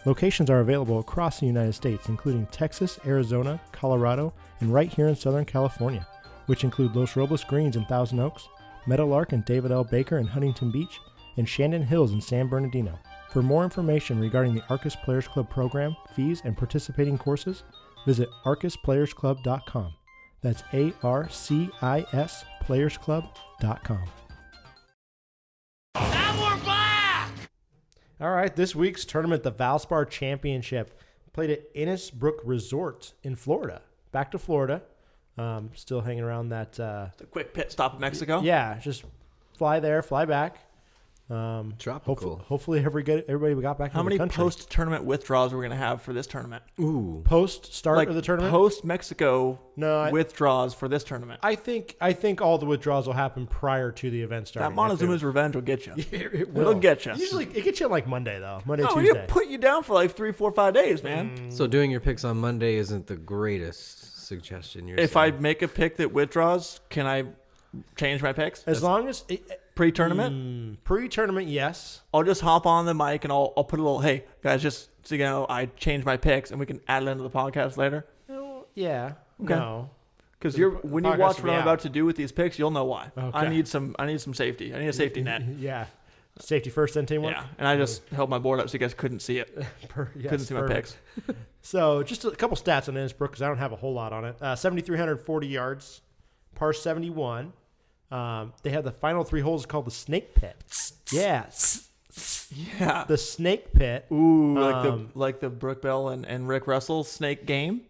Locations are available across the United States, including Texas, Arizona, Colorado, and right here in Southern California, which include Los Robles Greens in Thousand Oaks, Meadowlark and David L. Baker in Huntington Beach, and Shandon Hills in San Bernardino. For more information regarding the Arcus Players Club program, fees, and participating courses, visit arcusplayersclub.com. That's ARCIS playersclub.com. And we're back! All right, this week's tournament, the Valspar Championship, played at Innisbrook Resort in Florida. Back to Florida. Still hanging around that. A quick pit stop in Mexico. Yeah, just fly there, fly back. Tropical. Hopefully everybody got back How in many the country. post-tournament withdrawals are we going to have for this tournament? Ooh. Post start Like of the tournament? post-Mexico No, withdrawals for this tournament. I think all the withdrawals will happen prior to the event That starting. Montezuma's revenge will get you. it It'll get you. Usually it gets you on like Monday though. Monday, No, Tuesday. you put you down for like 3, 4, 5 days, man. So doing your picks on Monday isn't the greatest suggestion. You're If I saying. make a pick that withdraws, can I change my picks? As long as Pre-tournament? Pre-tournament, yes. I'll just hop on the mic and I'll put a little, hey, guys, just so you know, I changed my picks and we can add it into the podcast later. Yeah. Okay. No. Because The when you podcast watch will what be I'm out. about to do with these picks, you'll know why. Okay. I need some safety. I need a safety net. Yeah. Safety first, then teamwork. Yeah. And I just held my board up so you guys couldn't see it. Yes, Couldn't see my perfect. picks. So just a couple stats on Innisbrook because I don't have a whole lot on it. 7,340 yards, par 71. They have the final 3 holes called the snake pit. Yeah. Yeah. the Snake Pit. Ooh, like the Brooke Bell and Rick Russell snake game.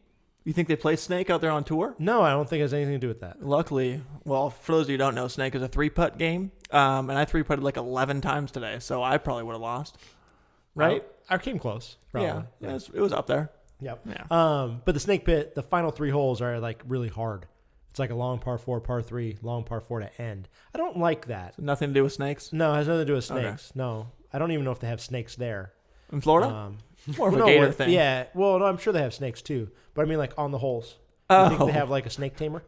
You think they play Snake out there on tour? No, I don't think it has anything to do with that. Luckily, well, for those of you who don't know, Snake is a 3-putt game. And I 3-putted like 11 times today, so I probably would have lost. Right? I came close. Probably. Yeah. It was up there. Yep. Yeah. But the Snake Pit, the final 3 holes are like really hard. It's like a long par 4, par 3, long par 4 to end. I don't like that. Nothing to do with snakes? No, it has nothing to do with snakes. Okay. No, I don't even know if they have snakes there. In Florida? More of a no, gator thing. Yeah. Well, no, I'm sure they have snakes too. But I mean, like on the holes. You think they have like a snake tamer?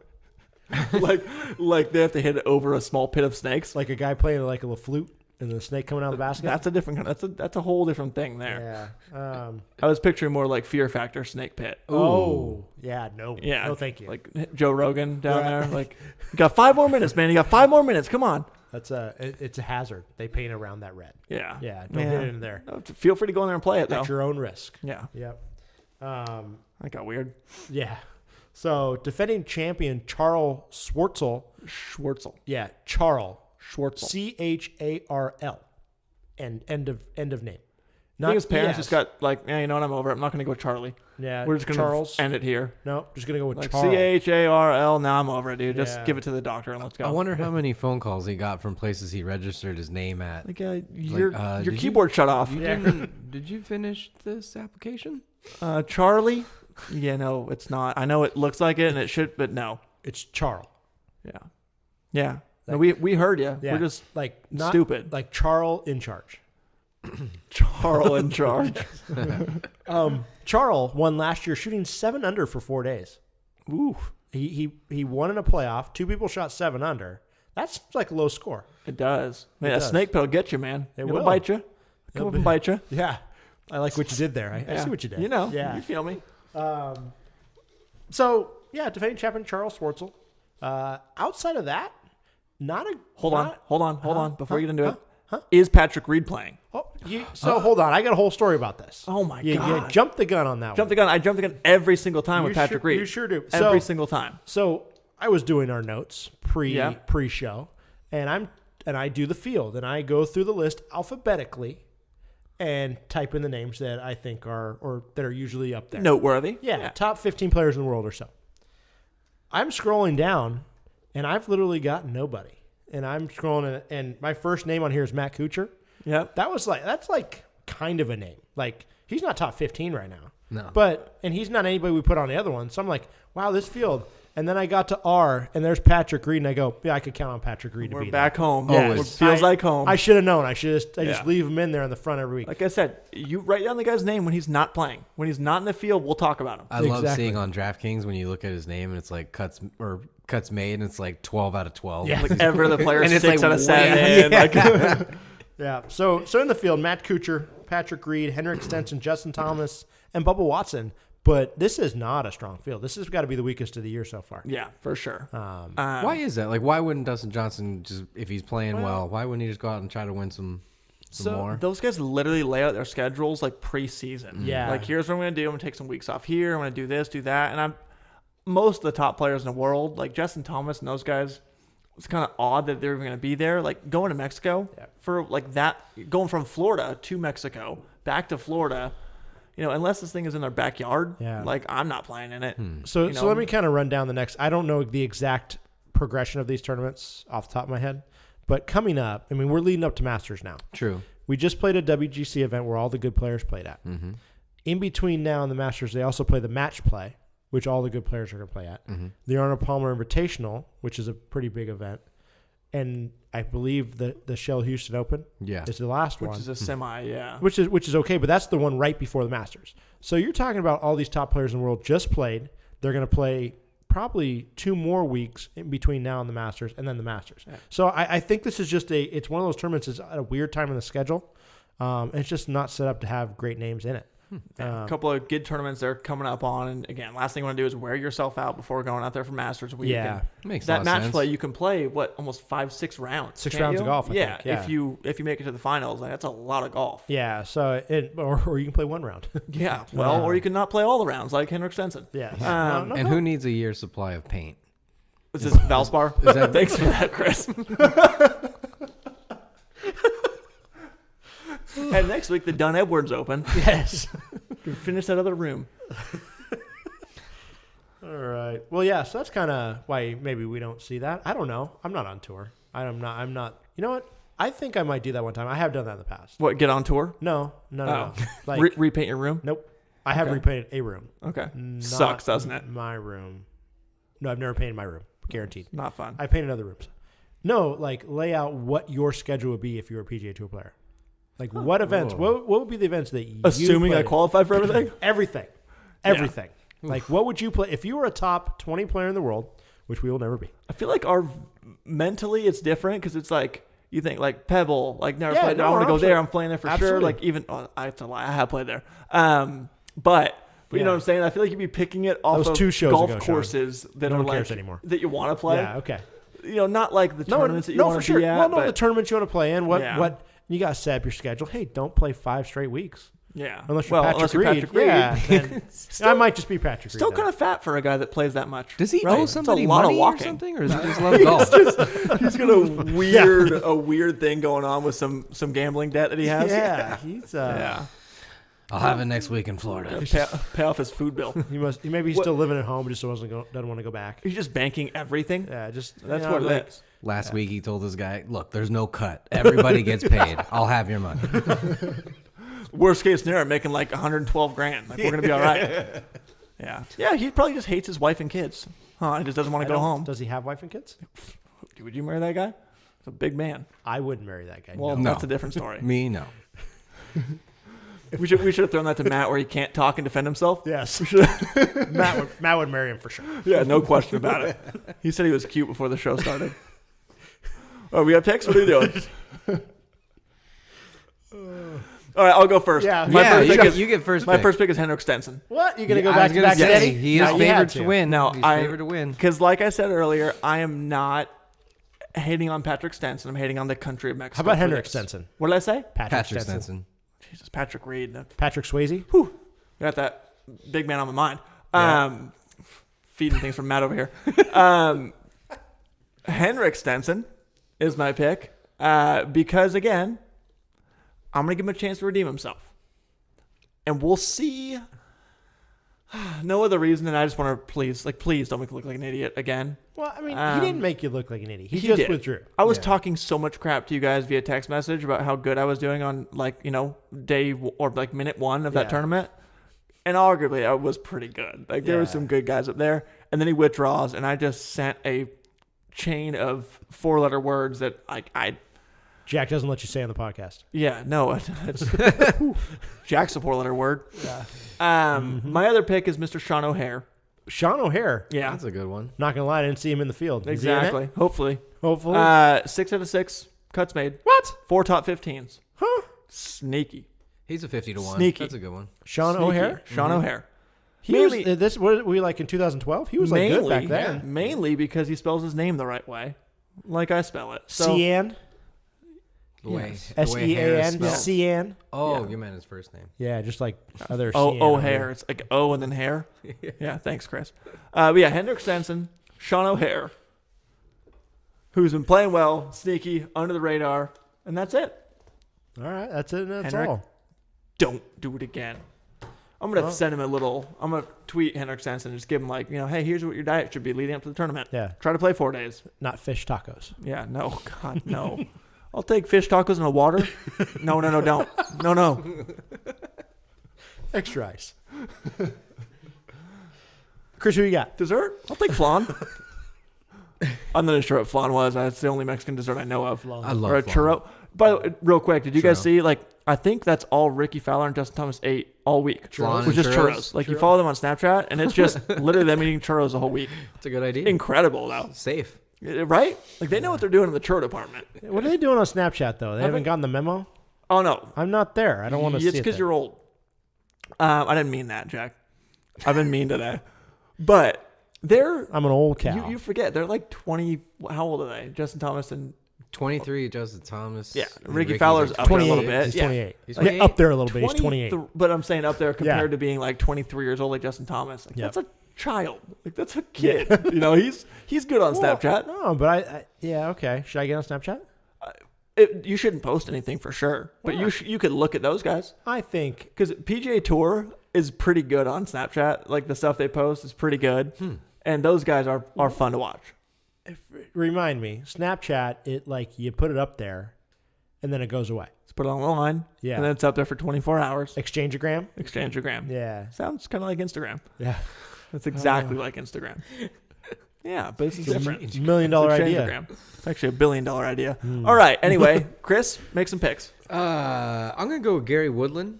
like they have to hit it over a small pit of snakes? Like a guy playing like a little flute and the snake coming out of the basket? That's a different kind. That's a whole different thing there. Yeah. I was picturing more like Fear Factor Snake Pit. Oh, yeah. No. Yeah. No, thank you. Like Joe Rogan down there. Like, you got 5 more minutes, man. You got 5 more minutes. Come on. It's a hazard. They paint around that red. Yeah. Yeah. Don't get it in there. No, feel free to go in there and play it, though. At your own risk. Yeah. Yep. That got weird. Yeah. So defending champion Charles Schwartzel. Yeah, Charles. Schwartzel. Charl. And end of name. I think his parents BS. just got like, yeah, you know what? I'm over it. I'm not going to go Charlie. Yeah. We're just going Charles. to end it here. No, just gonna go with Like Charles. Charl. Now I'm over it, dude. Just Yeah. give it to the doctor and let's go. I wonder how many phone calls he got from places he registered his name at. Like, your did keyboard shut off. Did you finish this application? Charlie? Yeah, no, it's not. I know it looks like it and it should, but no. It's Charles. Yeah. Yeah. No, we heard you. Yeah. We're just like not stupid. Like Charles in charge. Charles in charge. Charles won last year shooting 7 under for 4 days. Ooh. He won in a playoff. 2 people shot 7 under. That's like a low score. It does. Man, It that does. snake pill get you, man. It It'll will. bite you. Come up and bite you. Yeah. I like what you did there. I see what you did. You know. Yeah. You feel me? So, yeah, defending champion Charles Schwartzel. Outside of that, not a... Hold on. Before you get into it. Huh? Is Patrick Reed playing? Oh, hold on. I got a whole story about this. Oh, my You God. jumped the gun on that Jumped the gun. I jumped the gun every single time with Patrick Reed. You sure do. Every single time. So I was doing our notes Yeah. pre-show, and I do the field, and I go through the list alphabetically and type in the names that I think are usually up there. Noteworthy. Yeah, top 15 players in the world or so. I'm scrolling down, and I've literally got nobody. And I'm scrolling, and my first name on here is Matt Kuchar. Yep. That's like kind of a name. Like, he's not top 15 right now. No. And he's not anybody we put on the other one. So I'm like, wow, this field. And then I got to R, and there's Patrick Reed, and I go, yeah, I could count on Patrick Reed to We're beat back home. Yeah. It feels like home. I should have known. I just Yeah. leave him in there in the front every week. Like I said, you write down the guy's name when he's not playing. When he's not in the field, we'll talk about him. I love Exactly. seeing on DraftKings when you look at his name and it's like cuts made and it's like 12 out of 12. Yeah. Like every other player And it's 6 like out of way- 7. Yeah. Like, Yeah. So in the field, Matt Kuchar, Patrick Reed, Henrik Stenson, Justin Thomas, and Bubba Watson. But this is not a strong field. This has got to be the weakest of the year so far. yeah, for sure. Why is that? Like, why wouldn't Dustin Johnson just, if he's playing well, why wouldn't he just go out and try to win some more? Those guys literally lay out their schedules like preseason. Yeah. Like, here's what I'm going to do. I'm going to take some weeks off here. I'm going to do this, do that. And most of the top players in the world, like Justin Thomas and those guys, it's kind of odd that they're even going to be there. Like, going to Mexico for like that, going from Florida to Mexico, back to Florida, you know, unless this thing is in their backyard, like, I'm not playing in it. So know? let me kind of run down the next. I don't know the exact progression of these tournaments off the top of my head, but coming up, I mean, we're leading up to Masters now. True. We just played a WGC event where all the good players played at. Mm-hmm. In between now and the Masters, they also play the match play, which all the good players are going to play at. Mm-hmm. The Arnold Palmer Invitational, which is a pretty big event. And I believe the Shell Houston Open is the last one. Which is a semi, yeah. Which is okay, but that's the one right before the Masters. So you're talking about all these top players in the world just played. They're going to play probably 2 more weeks in between now and the Masters, and then the Masters. Yeah. So I think this is just it's one of those tournaments that's at a weird time in the schedule. And it's just not set up to have great names in it. A couple of good tournaments they're coming up on, and again, last thing you want to do is wear yourself out before going out there for Masters week. Yeah, makes a that lot of match sense. play you can play almost 5-6 rounds. 6 can't rounds you? of golf. I think. Yeah, if you make it to the finals, like, that's a lot of golf. Yeah, so or you can play 1 round. Yeah, well, or you can not play all the rounds like Henrik Stenson. Yeah, And who needs a year's supply of paint? Is this Valspar? Thanks for that, Chris. And next week, the Dunn Edwards Open. Yes. Finish that other room. All right. Well, yeah. So that's kind of why maybe we don't see that. I don't know. I'm not on tour. I'm not. You know what? I think I might do that one time. I have done that in the past. What, get on tour? No. Like repaint your room? Nope. I have repainted a room. Okay. Not Sucks, doesn't it? My room. No, I've never painted my room. Guaranteed. Not fun. I painted other rooms. No, like lay out what your schedule would be if you were a PGA Tour player. Like what events? What would be the events that you Assuming play? I qualify for everything? Everything. Like what would you play if you were a top 20 player in the world, which we will never be? I feel like mentally it's different because it's like you think like Pebble, like never played there. I want to go there. I'm playing there for sure. Like even I have to lie, I have played there. But you know what I'm saying? I feel like you'd be picking it off of 2 shows golf ago, courses that no are one cares like anymore. that you want to play. Yeah, okay. You know, not like the tournaments that you want for to sure. be at. Well, no, but, the tournaments you want to play in. What you got to set up your schedule. Hey, don't play 5 straight weeks. Yeah. Unless you're Patrick Reed. Yeah. Then I might just be Patrick Reed. Still kind of fat for a guy that plays that much. Does he owe somebody a lot money of walking. or something, or does he just love golf? He's got a weird thing going on with some gambling debt that he has. Yeah, he's I'll have it next week in Florida. Pay off his food bill. Maybe he's still living at home, but just doesn't want to go back. He's just banking everything. Yeah, that's what it is. Last week he told this guy, "Look, there's no cut. Everybody gets paid. I'll have your money." Worst case scenario, making like 112 grand. Like we're gonna be all right. Yeah. He probably just hates his wife and kids. He just doesn't want to go home. Does he have wife and kids? Would you marry that guy? He's a big man. I wouldn't marry that guy. Well, no. That's a different story. Me, no. We should have thrown that to Matt where he can't talk and defend himself. Yes. Matt would marry him for sure. Yeah, no question about it. He said he was cute before the show started. Oh, we got picks? What are you doing? All right, I'll go first. Yeah, you get first. My first pick is Henrik Stenson. What? You gonna go back to back? He is favored to win. No, he's favored to win. Because like I said earlier, I am not hating on Patrick Stenson. I'm hating on the country of Mexico. How about Henrik Stenson? What did I say? Patrick Stenson. Jesus, Patrick Reed. Patrick Swayze. Whew. Got that big man on my mind. Feeding things from Matt over here. Henrik Stenson is my pick because, again, I'm going to give him a chance to redeem himself. And we'll see. No other reason than I just want to please don't make me look like an idiot again. Well, I mean, he didn't make you look like an idiot. He just did. withdrew. I was talking so much crap to you guys via text message about how good I was doing on day or minute 1 of that tournament. And arguably I was pretty good. There were some good guys up there. And then he withdraws and I just sent a chain of 4-letter words that I Jack doesn't let you say on the podcast. Yeah, no. It's Jack's a 4-letter word. Yeah. My other pick is Mr. Sean O'Hare. Sean O'Hare. Yeah. That's a good one. Not going to lie, I didn't see him in the field. Exactly. Hopefully. 6 out of 6 cuts made. What? 4 top 15s. Huh? Sneaky. He's a 50 to 1. Sneaky. That's a good one. Sean O'Hare? Sean O'Hare. What were we like in 2012? He was like good back then. Yeah, mainly because he spells his name the right way. Like I spell it. So, Cian? S-E-A-N? Cian? Oh, you meant his first name. Yeah, just like other O'Hare. It's like O and then hair. Yeah, thanks, Chris. But yeah, Henrik Stenson, Sean O'Hare, who's been playing well, sneaky, under the radar, and that's it. All right, that's it. That's Henrik, all. Don't do it again. I'm going to send him I'm going to tweet Henrik Stenson and just give him hey, here's what your diet should be leading up to the tournament. Yeah. Try to play 4 days. Not fish tacos. Yeah, no. God, no. I'll take fish tacos in a water. No, don't. No. Extra ice. Chris, who you got? Dessert? I'll take flan. I'm not sure what flan was. That's the only Mexican dessert I know of. I love or a flan. churro. But real quick, did you guys see, I think that's all Ricky Fowler and Justin Thomas ate all week. Flan was just churros. You follow them on Snapchat, and it's just literally them eating churros the whole week. It's a good idea. Incredible, though. Safe. Right? They know what they're doing in the churro department. What are they doing on Snapchat, though? They haven't gotten the memo? Oh, no. I'm not there. I don't want to see it. It's because you're old. I didn't mean that, Jack. I've been mean today. But I'm an old cow. You forget. They're like 20. How old are they? Justin Thomas and 23, Justin Thomas. Yeah, Ricky Fowler's up there a little bit. He's 28. He's Yeah, up there a little bit. He's 28. But I'm saying up there compared to being 23 years old like Justin Thomas. That's a child. That's a kid. He's good on Snapchat. No, but yeah, okay. Should I get on Snapchat? You shouldn't post anything for sure, but you could look at those guys. I think Because PGA Tour is pretty good on Snapchat. Like the stuff they post is pretty good, and those guys are fun to watch. remind me, Snapchat, it like you put it up there and then it goes away. Let's put it on the line, Yeah. and then it's up there for 24 hours. Exchangeogram? Exchangeogram. Yeah. Sounds kind of like Instagram. Yeah. That's exactly like Instagram. Yeah, but it's different. $1 million idea. Exchangeogram. It's actually $1 billion idea. All right. Anyway, Chris, make some picks. I'm gonna go with Gary Woodland.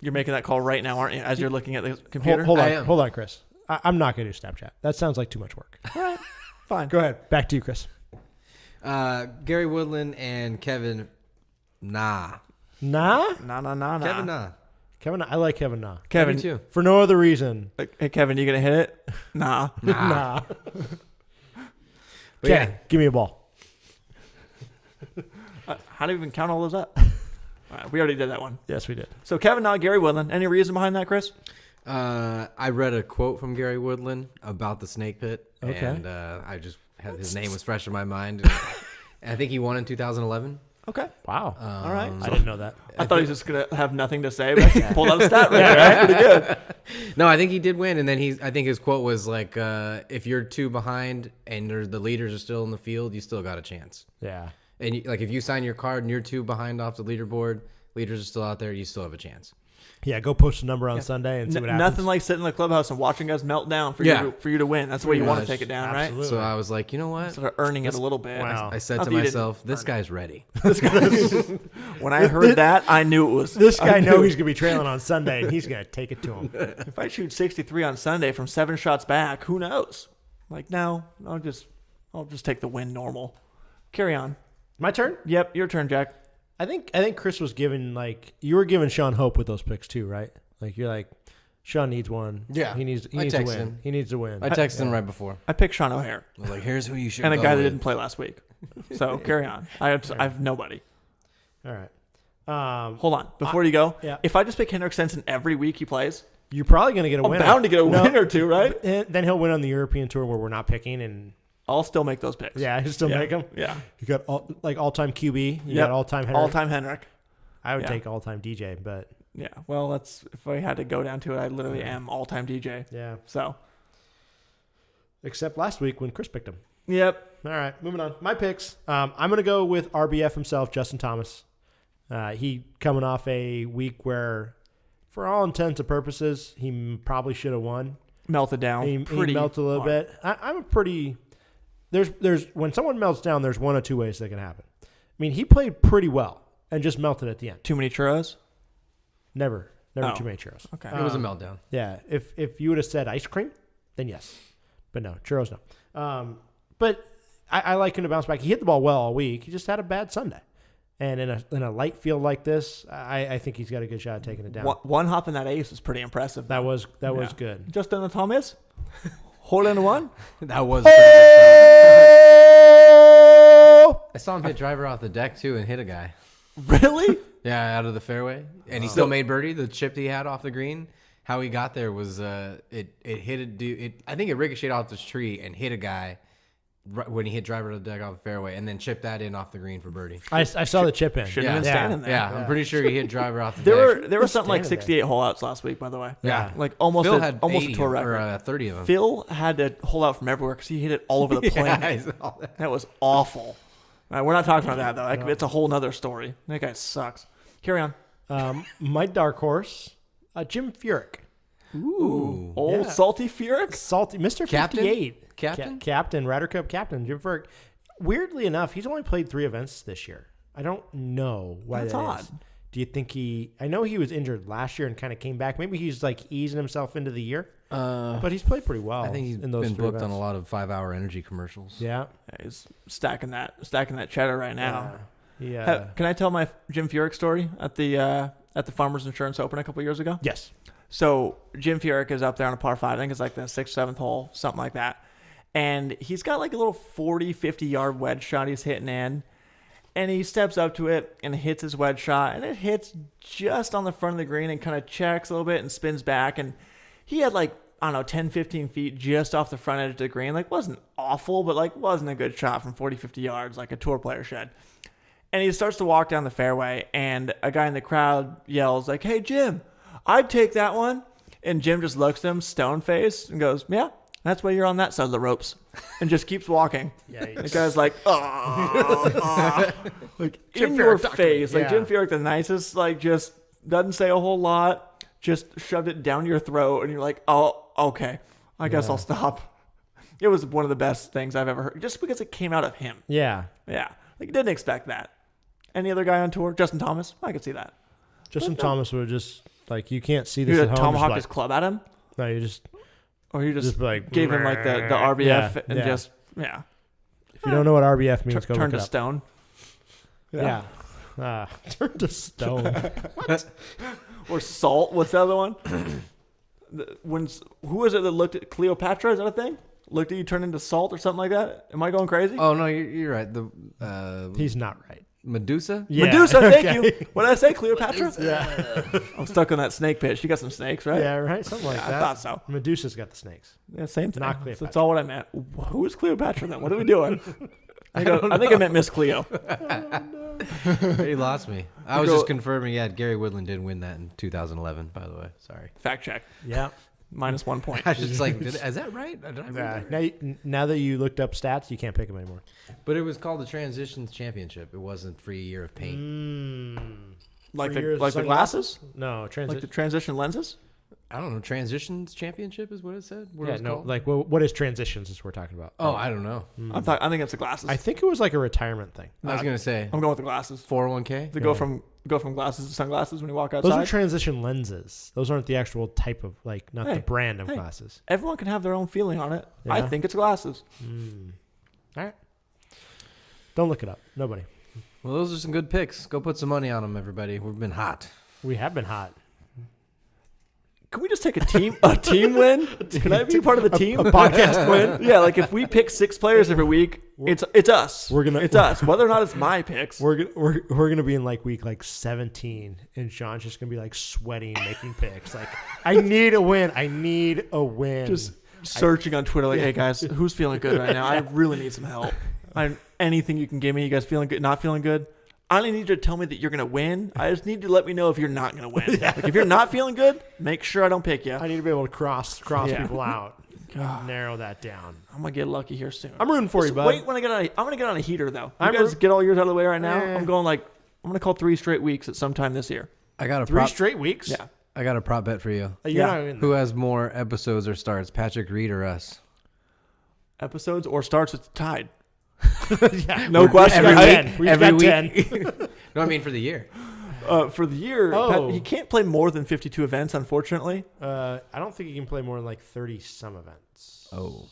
You're making that call right now, aren't you? As you're looking at the computer. Hold I am. on, Chris. I'm not going to do Snapchat. That sounds like too much work. All right. Fine. Go ahead. Back to you, Chris. Gary Woodland and Kevin. Nah? Nah. Kevin. Nah. Kevin, I like Kevin Nah. Kevin, Me too. For no other reason. Hey, Kevin, you gonna hit it? Nah. Nah. But Okay, give me a ball. How do you even count all those up? All right, we already did that one. Yes, we did. So Kevin, not Gary Woodland. Any reason behind that, Chris? I read a quote from Gary Woodland about the snake pit, Okay. and I just had his name was fresh in my mind. And I think he won in 2011. Okay. Wow. All right. I didn't know that. I thought he was just gonna have nothing to say, but he pulled out a stat right there. That's pretty good. No, I think he did win, and then I think his quote was like, "If you're 2 behind and the leaders are still in the field, you still got a chance." Yeah. And like if you sign your card and you're 2 behind off the leaderboard, leaders are still out there, you still have a chance. Yeah, go post a number on Sunday and see what happens. Nothing like sitting in the clubhouse and watching guys melt down for you to win. That's the way you want to take it down, Absolutely. So I was like, you know what? right? Sort of earning it a little bit. Wow. I said Not to that you myself, this guy's ready. When I heard that, I knew it was. This guy knows he's going to be trailing on Sunday, and he's going to take it to him. If I shoot 63 on Sunday from 7 shots back, who knows? Like, no, I'll just take the win normal. Carry on. My turn? Yep, your turn, Jack. I think Chris was giving, like, you were giving Sean hope with those picks too, right? Like, you're like, Sean needs one. Yeah. He needs to texted win. him. He needs to win. I texted him right before. I picked Sean O'Hare I was like, here's who you should and a go guy that with. didn't play last week. So carry on. I have nobody. All right. Hold on. Before you go, yeah. if I just pick Henrik Stenson every week he plays, You're probably going to get a I'm winner. bound to get a win or two, right? Then he'll win on the European Tour where we're not picking, and I'll still make those picks. yeah, I still make them. Yeah. You got all-time QB. You Yep. got all-time Henrik. All-time Henrik. I would Yeah. take all-time DJ, but Yeah. Well, that's if I had to go down to it, I literally am all-time DJ. yeah. So, Except last week when Chris picked him. yep. All right, moving on. My picks. I'm going to go with RBF himself, Justin Thomas. He coming off a week where, for all intents and purposes, he probably should have won. Melted down. He pretty melted a little hard. bit. I'm a pretty. There's when someone melts down, there's one of two ways that can happen. I mean, he played pretty well and just melted at the end. Too many churros? Never Oh. too many churros. Okay. It was a meltdown. Yeah, if you would have said ice cream, then yes, but no churros, no. But I like him to bounce back. He hit the ball well all week. He just had a bad Sunday, and in a light field like this, I think he's got a good shot at taking it down. One hop in that ace was pretty impressive. That was Yeah. good. Justin the Thomas? Hole in one? That was a pretty good shot. I saw him hit driver off the deck too and hit a guy. Really? Yeah, out of the fairway, and he still made birdie. The chip that he had off the green, how he got there was it hit a dude. I think it ricocheted off this tree and hit a guy when he hit driver to the deck off the fairway, and then chipped that in off the green for birdie. I saw the chip in. Shouldn't have been standing there. Yeah, I'm pretty sure he hit driver off the There deck. were something like standing 68 hole outs last week, by the way. Yeah. Like almost Phil a, had almost a 80 tour of- record. or 30 of them. Phil had to hole out from everywhere because he hit it all over the plane. Yeah, I saw that. That was awful. All right, we're not talking about that, though. Like, it's a whole nother story. That guy sucks. Carry on. My dark horse, Jim Furyk. Ooh. Old Yeah. salty Furyk? Salty Mr. Captain? 58. Captain? Captain, Ryder Cup captain, Jim Furyk. Weirdly enough, he's only played 3 events this year. I don't know why That's that odd. is. Do you think I know he was injured last year and kind of came back. Maybe he's like easing himself into the year. But he's played pretty well. I think he's in those been 3 booked on events. a lot of 5-hour energy commercials. Yeah. Yeah, he's stacking that cheddar right now. Yeah. Can I tell my Jim Furyk story at the Farmers Insurance Open a couple years ago? Yes. So Jim Furyk is up there on a par 5. I think it's like the 6th, 7th hole, something like that. And he's got like a little 40, 50-yard wedge shot he's hitting in. And he steps up to it and hits his wedge shot. And it hits just on the front of the green and kind of checks a little bit and spins back. And he had like, I don't know, 10, 15 feet just off the front edge of the green. Like, wasn't awful, but like wasn't a good shot from 40, 50 yards like a tour player should. And he starts to walk down the fairway, and a guy in the crowd yells like, "Hey, Jim, I'd take that one." And Jim just looks at him, stone-faced, and goes, "Yeah, that's why you're on that side of the ropes," and just keeps walking. Yeah, The guy's like, "Oh," like Jim in your Furyk, talk to face. me. Like Jim Furyk, the nicest, like just doesn't say a whole lot, just shoved it down your throat, and you're like, "Oh, okay, I guess I'll stop." It was one of the best things I've ever heard, just because it came out of him. Yeah. Yeah, like didn't expect that. Any other guy on tour? Justin Thomas? I could see that. Justin Thomas would just, like, you can't see You this would at home. tomahawk just his club at him, no, you just, or you just like, gave him like the RBF Yeah, and yeah. just if you don't know what RBF means, go turn look to it up. stone. Yeah. Turn to stone. Or salt. What's the other one? Who was it that looked at Cleopatra? Is that a thing? Looked at you, turned into salt or something like that? Am I going crazy? Oh no, you're right. The He's not right. Medusa. Yeah. Medusa, thank okay. you. What did I say, Cleopatra? Yeah. I'm stuck on that snake pit. She got some snakes, right? Yeah, right? Something like Yeah, that. I thought so. Medusa's got the snakes. Yeah, same thing. Not Cleopatra. That's all what I meant. Who is Cleopatra then? What are we doing? I think I meant Miss Cleo. He lost me. I was just confirming. Yeah, Gary Woodland did win that in 2011. By the way, sorry. Fact check. Yeah. Minus 1 point. I was just like, is that right? Did I read that right? Now that you looked up stats, you can't pick them anymore. But it was called the Transitions Championship. It wasn't Free Year of Paint. Like For your the glasses? No, Like transition. the transition lenses? I don't know. Transitions Championship is what it said. What it Yeah, was no. called? Like, what is transitions? Is we're talking about? Oh, I don't know. I think it's the glasses. I think it was like a retirement thing. I was gonna say I'm going with the glasses. 401k. To go from glasses to sunglasses when you walk Those outside. are transition lenses. Those aren't the actual type of, like, not the brand of glasses. Everyone can have their own feeling on it. Yeah. I think it's glasses. All right. Don't look it up. Nobody. Well, those are some good picks. Go put some money on them, everybody. We've been hot. We have been hot. Can we just take a team win? Can I be part of the team? A podcast win? Yeah, like if we pick 6 players every week, it's us. It's us. Whether or not it's my picks. We're gonna be in like week 17, and Sean's just gonna be like sweating, making picks. Like, I need a win. I need a win. Just searching on Twitter like, hey guys, who's feeling good right now? I really need some help. Anything you can give me. You guys feeling good? Not feeling good? I don't need you to tell me that you're going to win. I just need you to let me know if you're not going to win. Like if you're not feeling good, make sure I don't pick you. I need to be able to cross Yeah. people out. Narrow that down. I'm going to get lucky here soon. I'm rooting for you, bud. Wait when I get on I'm going to get on a heater though. You I'm guys get all yours out of the way right now. Eh. I'm going I'm going to call 3 straight weeks at some time this year. I got a 3 prop. straight weeks? Yeah. I got a prop bet for you. You're not in Who has more episodes or starts, Patrick Reed or us? Episodes or starts, it's tied. yeah. No question. Every week. 10. No, I mean for the year. For the year, he can't play more than 52 events, unfortunately. I don't think you can play more than like 30 some events. Oh.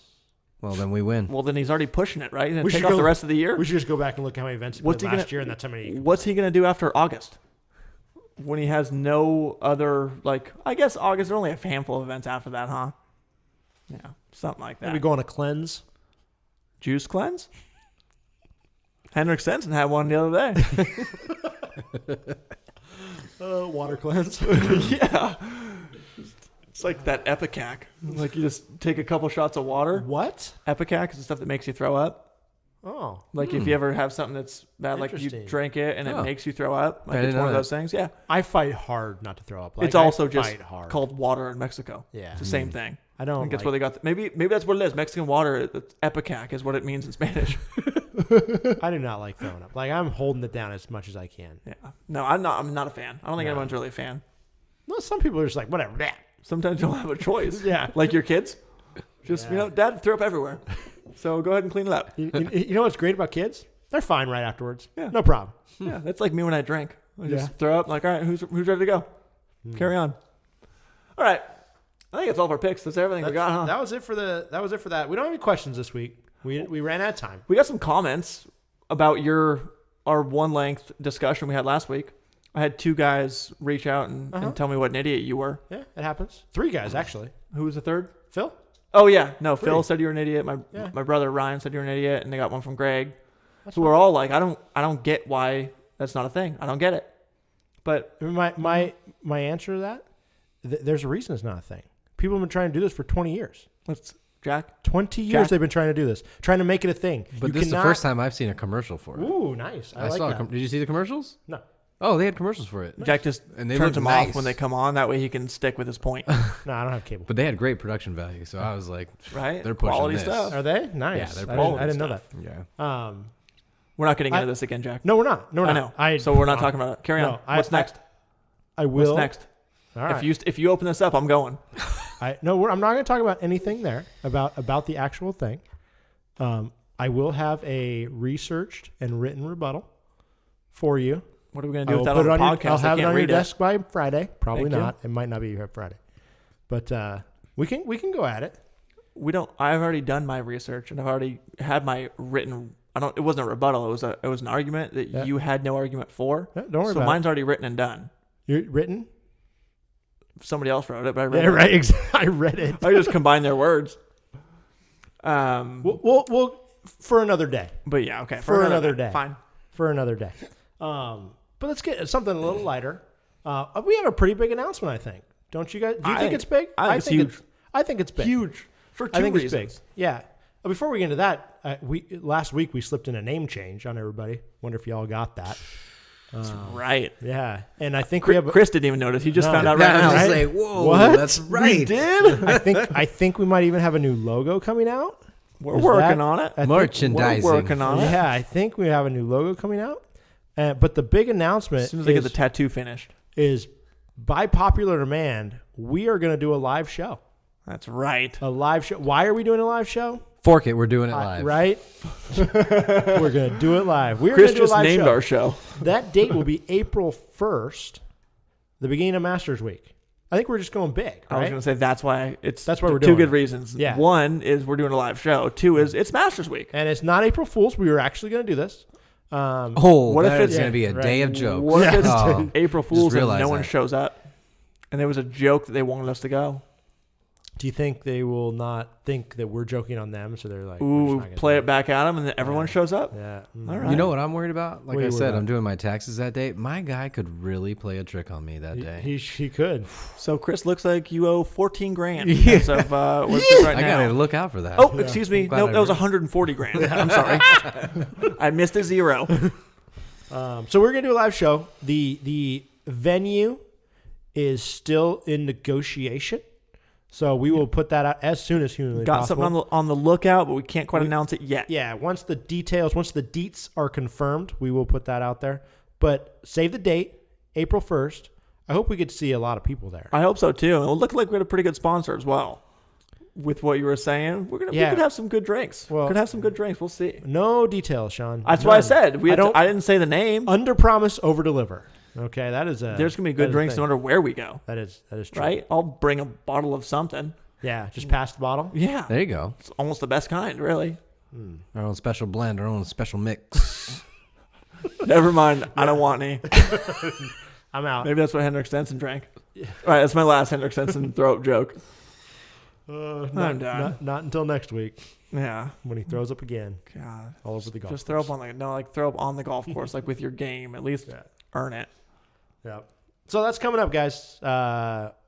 Well, then we win. Well, then he's already pushing it, right? He's going We to take should off go- the rest of the year. We should just go back and look how many events he What's played he last gonna- year, and that's how many. What's he going to do after August? When he has no other, I guess August, there are only a handful of events after that, huh? Yeah, something like that. Maybe go on a cleanse. Juice cleanse? Henrik Stenson had one the other day. Water cleanse. Yeah. It's like that Epicac. Like you just take a couple shots of water. What? Epicac is the stuff that makes you throw up. Oh. Like if you ever have something that's bad, like you Interesting. drink it and it makes you throw up. Like I it's didn't one of know those things. Yeah. I fight hard not to throw up. Like, It's also I just fight hard. called water in Mexico. Yeah. It's the same thing. I I don't. think that's where they got. Maybe that's what it is. Mexican water. Epicac is what it means in Spanish. I do not like throwing up. Like, I'm holding it down as much as I can. Yeah. No, I'm not. I'm not a fan. I don't think anyone's really a fan. No, some people are just like, whatever. Bleh. Sometimes you don't have a choice. Yeah. Like your kids. Just Dad throw up everywhere. So go ahead and clean it up. You know what's great about kids? They're fine right afterwards. Yeah. No problem. Yeah, that's like me when I drink. I just Yeah. throw up. Like, all right, who's ready to go? Carry on. All right. I think it's all of our picks. That's everything we got, huh? That was it for that. We don't have any questions this week. We ran out of time. We got some comments about our one length discussion we had last week. I had 2 guys reach out and tell me what an idiot you were. Yeah, it happens. 3 guys actually. Who was the third? Phil. Oh yeah, no. 3. Phil said you were an idiot. My Yeah. my brother Ryan said you were an idiot, and they got one from Greg. Who are all like, I don't get why that's not a thing. I don't get it. But My answer to that, there's a reason it's not a thing. People have been trying to do this for 20 years. Jack? 20 years Jack? they've been trying to do this, trying to make it a thing. But this is the first time I've seen a commercial for it. Ooh, nice. I like saw. that. Did you see the commercials? No. Oh, they had commercials for it. Jack just And they turns look them nice. off when they come on. That way he can stick with his point. No, I don't have cable. But they had great production value, so I was like, Right? they're pushing Quality this. stuff. Are they? Nice. Yeah, they're I quality didn't know that. Yeah. We're not getting into this again, Jack. No, we're not. No, we're I not. know. So we're not talking about it. Carry no, on. What's next? I will. What's next? All right. If you open this up, I'm going. I'm not going to talk about anything there about the actual thing. I will have a researched and written rebuttal for you. What are we going to I do will with that put on it the on podcast? I'll have I it can't on your read desk by Friday. Probably Thank you. not. It might not be here Friday, but we can go at it. I've already done my research and I've already had my written. It wasn't a rebuttal. It was an argument that you had no argument for. Yeah, don't worry so about mine's already written and done. it. You're written. Somebody else wrote it, but I read Yeah, it. right. I read it. I just combined their words. We'll for another day. But yeah, okay. For another day. Fine. For another day. But let's get something a little lighter. We have a pretty big announcement, I think. Don't you guys? Do you think it's big? I think it's huge. I think it's big. Huge. For two I think reasons. it's big. Yeah. Before we get into that, last week we slipped in a name change on everybody. Wonder if y'all got that. Right. Yeah, and I think we have. Chris didn't even notice. He just found out right I now. was right? like, whoa, What? that's right. We did? I think we might even have a new logo coming out. We're Is working that- on it. I think- Merchandising. We're working on it. Yeah, I think we have a new logo coming out. But the big announcement As soon as I get the tattoo finished. is by popular demand, we are going to do a live show. That's right. A live show. Why are we doing a live show? Fork it. We're doing it live. Right? We're going to do it live. We're Chris going to do a just live named show. our show. That date will be April 1st, the beginning of Masters Week. I think we're just going big, I was right? going to say that's why we're doing two good it. reasons. Yeah. One is we're doing a live show. Two is it's Masters Week. And it's not April Fool's. We were actually going to do this. What if it's going to be a right. day of jokes? What if it's Oh, April Fool's and realized no one that. shows up? And there was a joke that they wanted us to go. Do you think they will not think that we're joking on them? So they're like, we're just Ooh, not gonna play do it back at them and then everyone shows up? Yeah. All right. You know what I'm worried about? Like What are I you worried said, about? I'm doing my taxes that day. My guy could really play a trick on me that day. He could. So Chris looks like you owe $14,000 Yeah. as of what's it right I now. gotta look out for that. Oh, excuse me. glad No, I that was read. $140,000. I'm sorry. I missed a zero. So we're gonna do a live show. The venue is still in negotiation, so we will put that out as soon as humanly Got possible. something on the lookout, but we can't quite announce it yet. Yeah, once the deets are confirmed, we will put that out there. But save the date, April 1st. I hope we get to see a lot of people there. I hope so too. And it looked like we had a pretty good sponsor as well. With what you were saying, we could have some good drinks. Well- Could have some good drinks. We'll see. No details, Sean. That's what I None. said. I didn't say the name. Under promise, over deliver. Okay, that is a. There's gonna be that good is a drinks thing. no matter where we go. That is true. Right? I'll bring a bottle of something. Yeah, just pass the bottle. Yeah. There you go. It's almost the best kind, really. Our own special blend, our own special mix. Never mind. I don't want any. I'm out. Maybe that's what Henrik Stenson drank. All right, that's my last Henrik Stenson throw up joke. I'm done. Not until next week Yeah. when he throws up again God. all over the golf. Just throw up on throw up on the golf course, like with your game. At least Yeah. earn it. Yeah. So that's coming up, guys.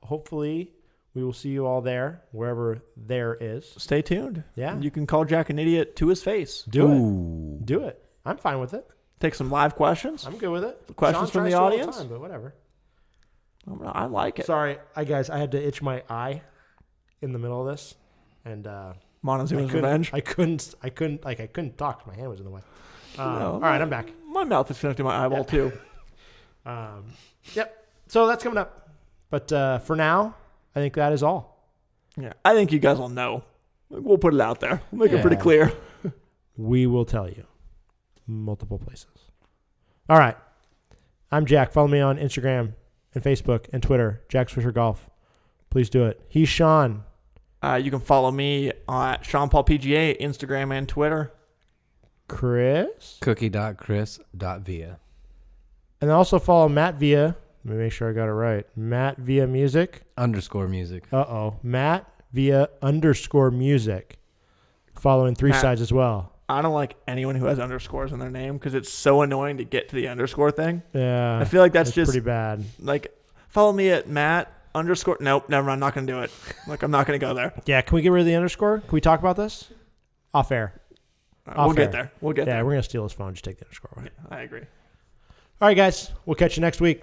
Hopefully, we will see you all there, wherever there is. Stay tuned. Yeah. You can call Jack an idiot to his face. Do Ooh. it. Do it. I'm fine with it. Take some live questions. I'm good with it. Questions Sean from tries the to all audience? time, but whatever. I like it. Sorry, guys. I had to itch my eye in the middle of this, and Montezuma's revenge. I couldn't talk. My hand was in the way. No, all right, I'm back. My mouth is connected to my eyeball too. Yep. So that's coming up. But for now, I think that is all. Yeah, I think you guys will know. We'll put it out there. We'll make it pretty Yeah. clear. We will tell you multiple places. All right. I'm Jack. Follow me on Instagram and Facebook and Twitter, Jack Swisher Golf. Please do it. He's Sean. You can follow me at Sean Paul PGA, Instagram and Twitter. Chris. Cookie.crisp.villa. And also follow Matt Via. Let me make sure I got it right. Matt Via Music. _ music. Matt Via _ music. Following three Matt. sides as well. I don't like anyone who has underscores in their name because it's so annoying to get to the underscore thing. Yeah. I feel like that's it's just pretty bad. like follow me at Matt underscore. Nope, never. I'm not going to do it. Like, I'm not going to go there. Yeah, can we get rid of the underscore? Can we talk about this? Off air. We'll get there. We'll get there. Yeah, we're going to steal his phone. Just take the underscore away. I agree. All right, guys. We'll catch you next week.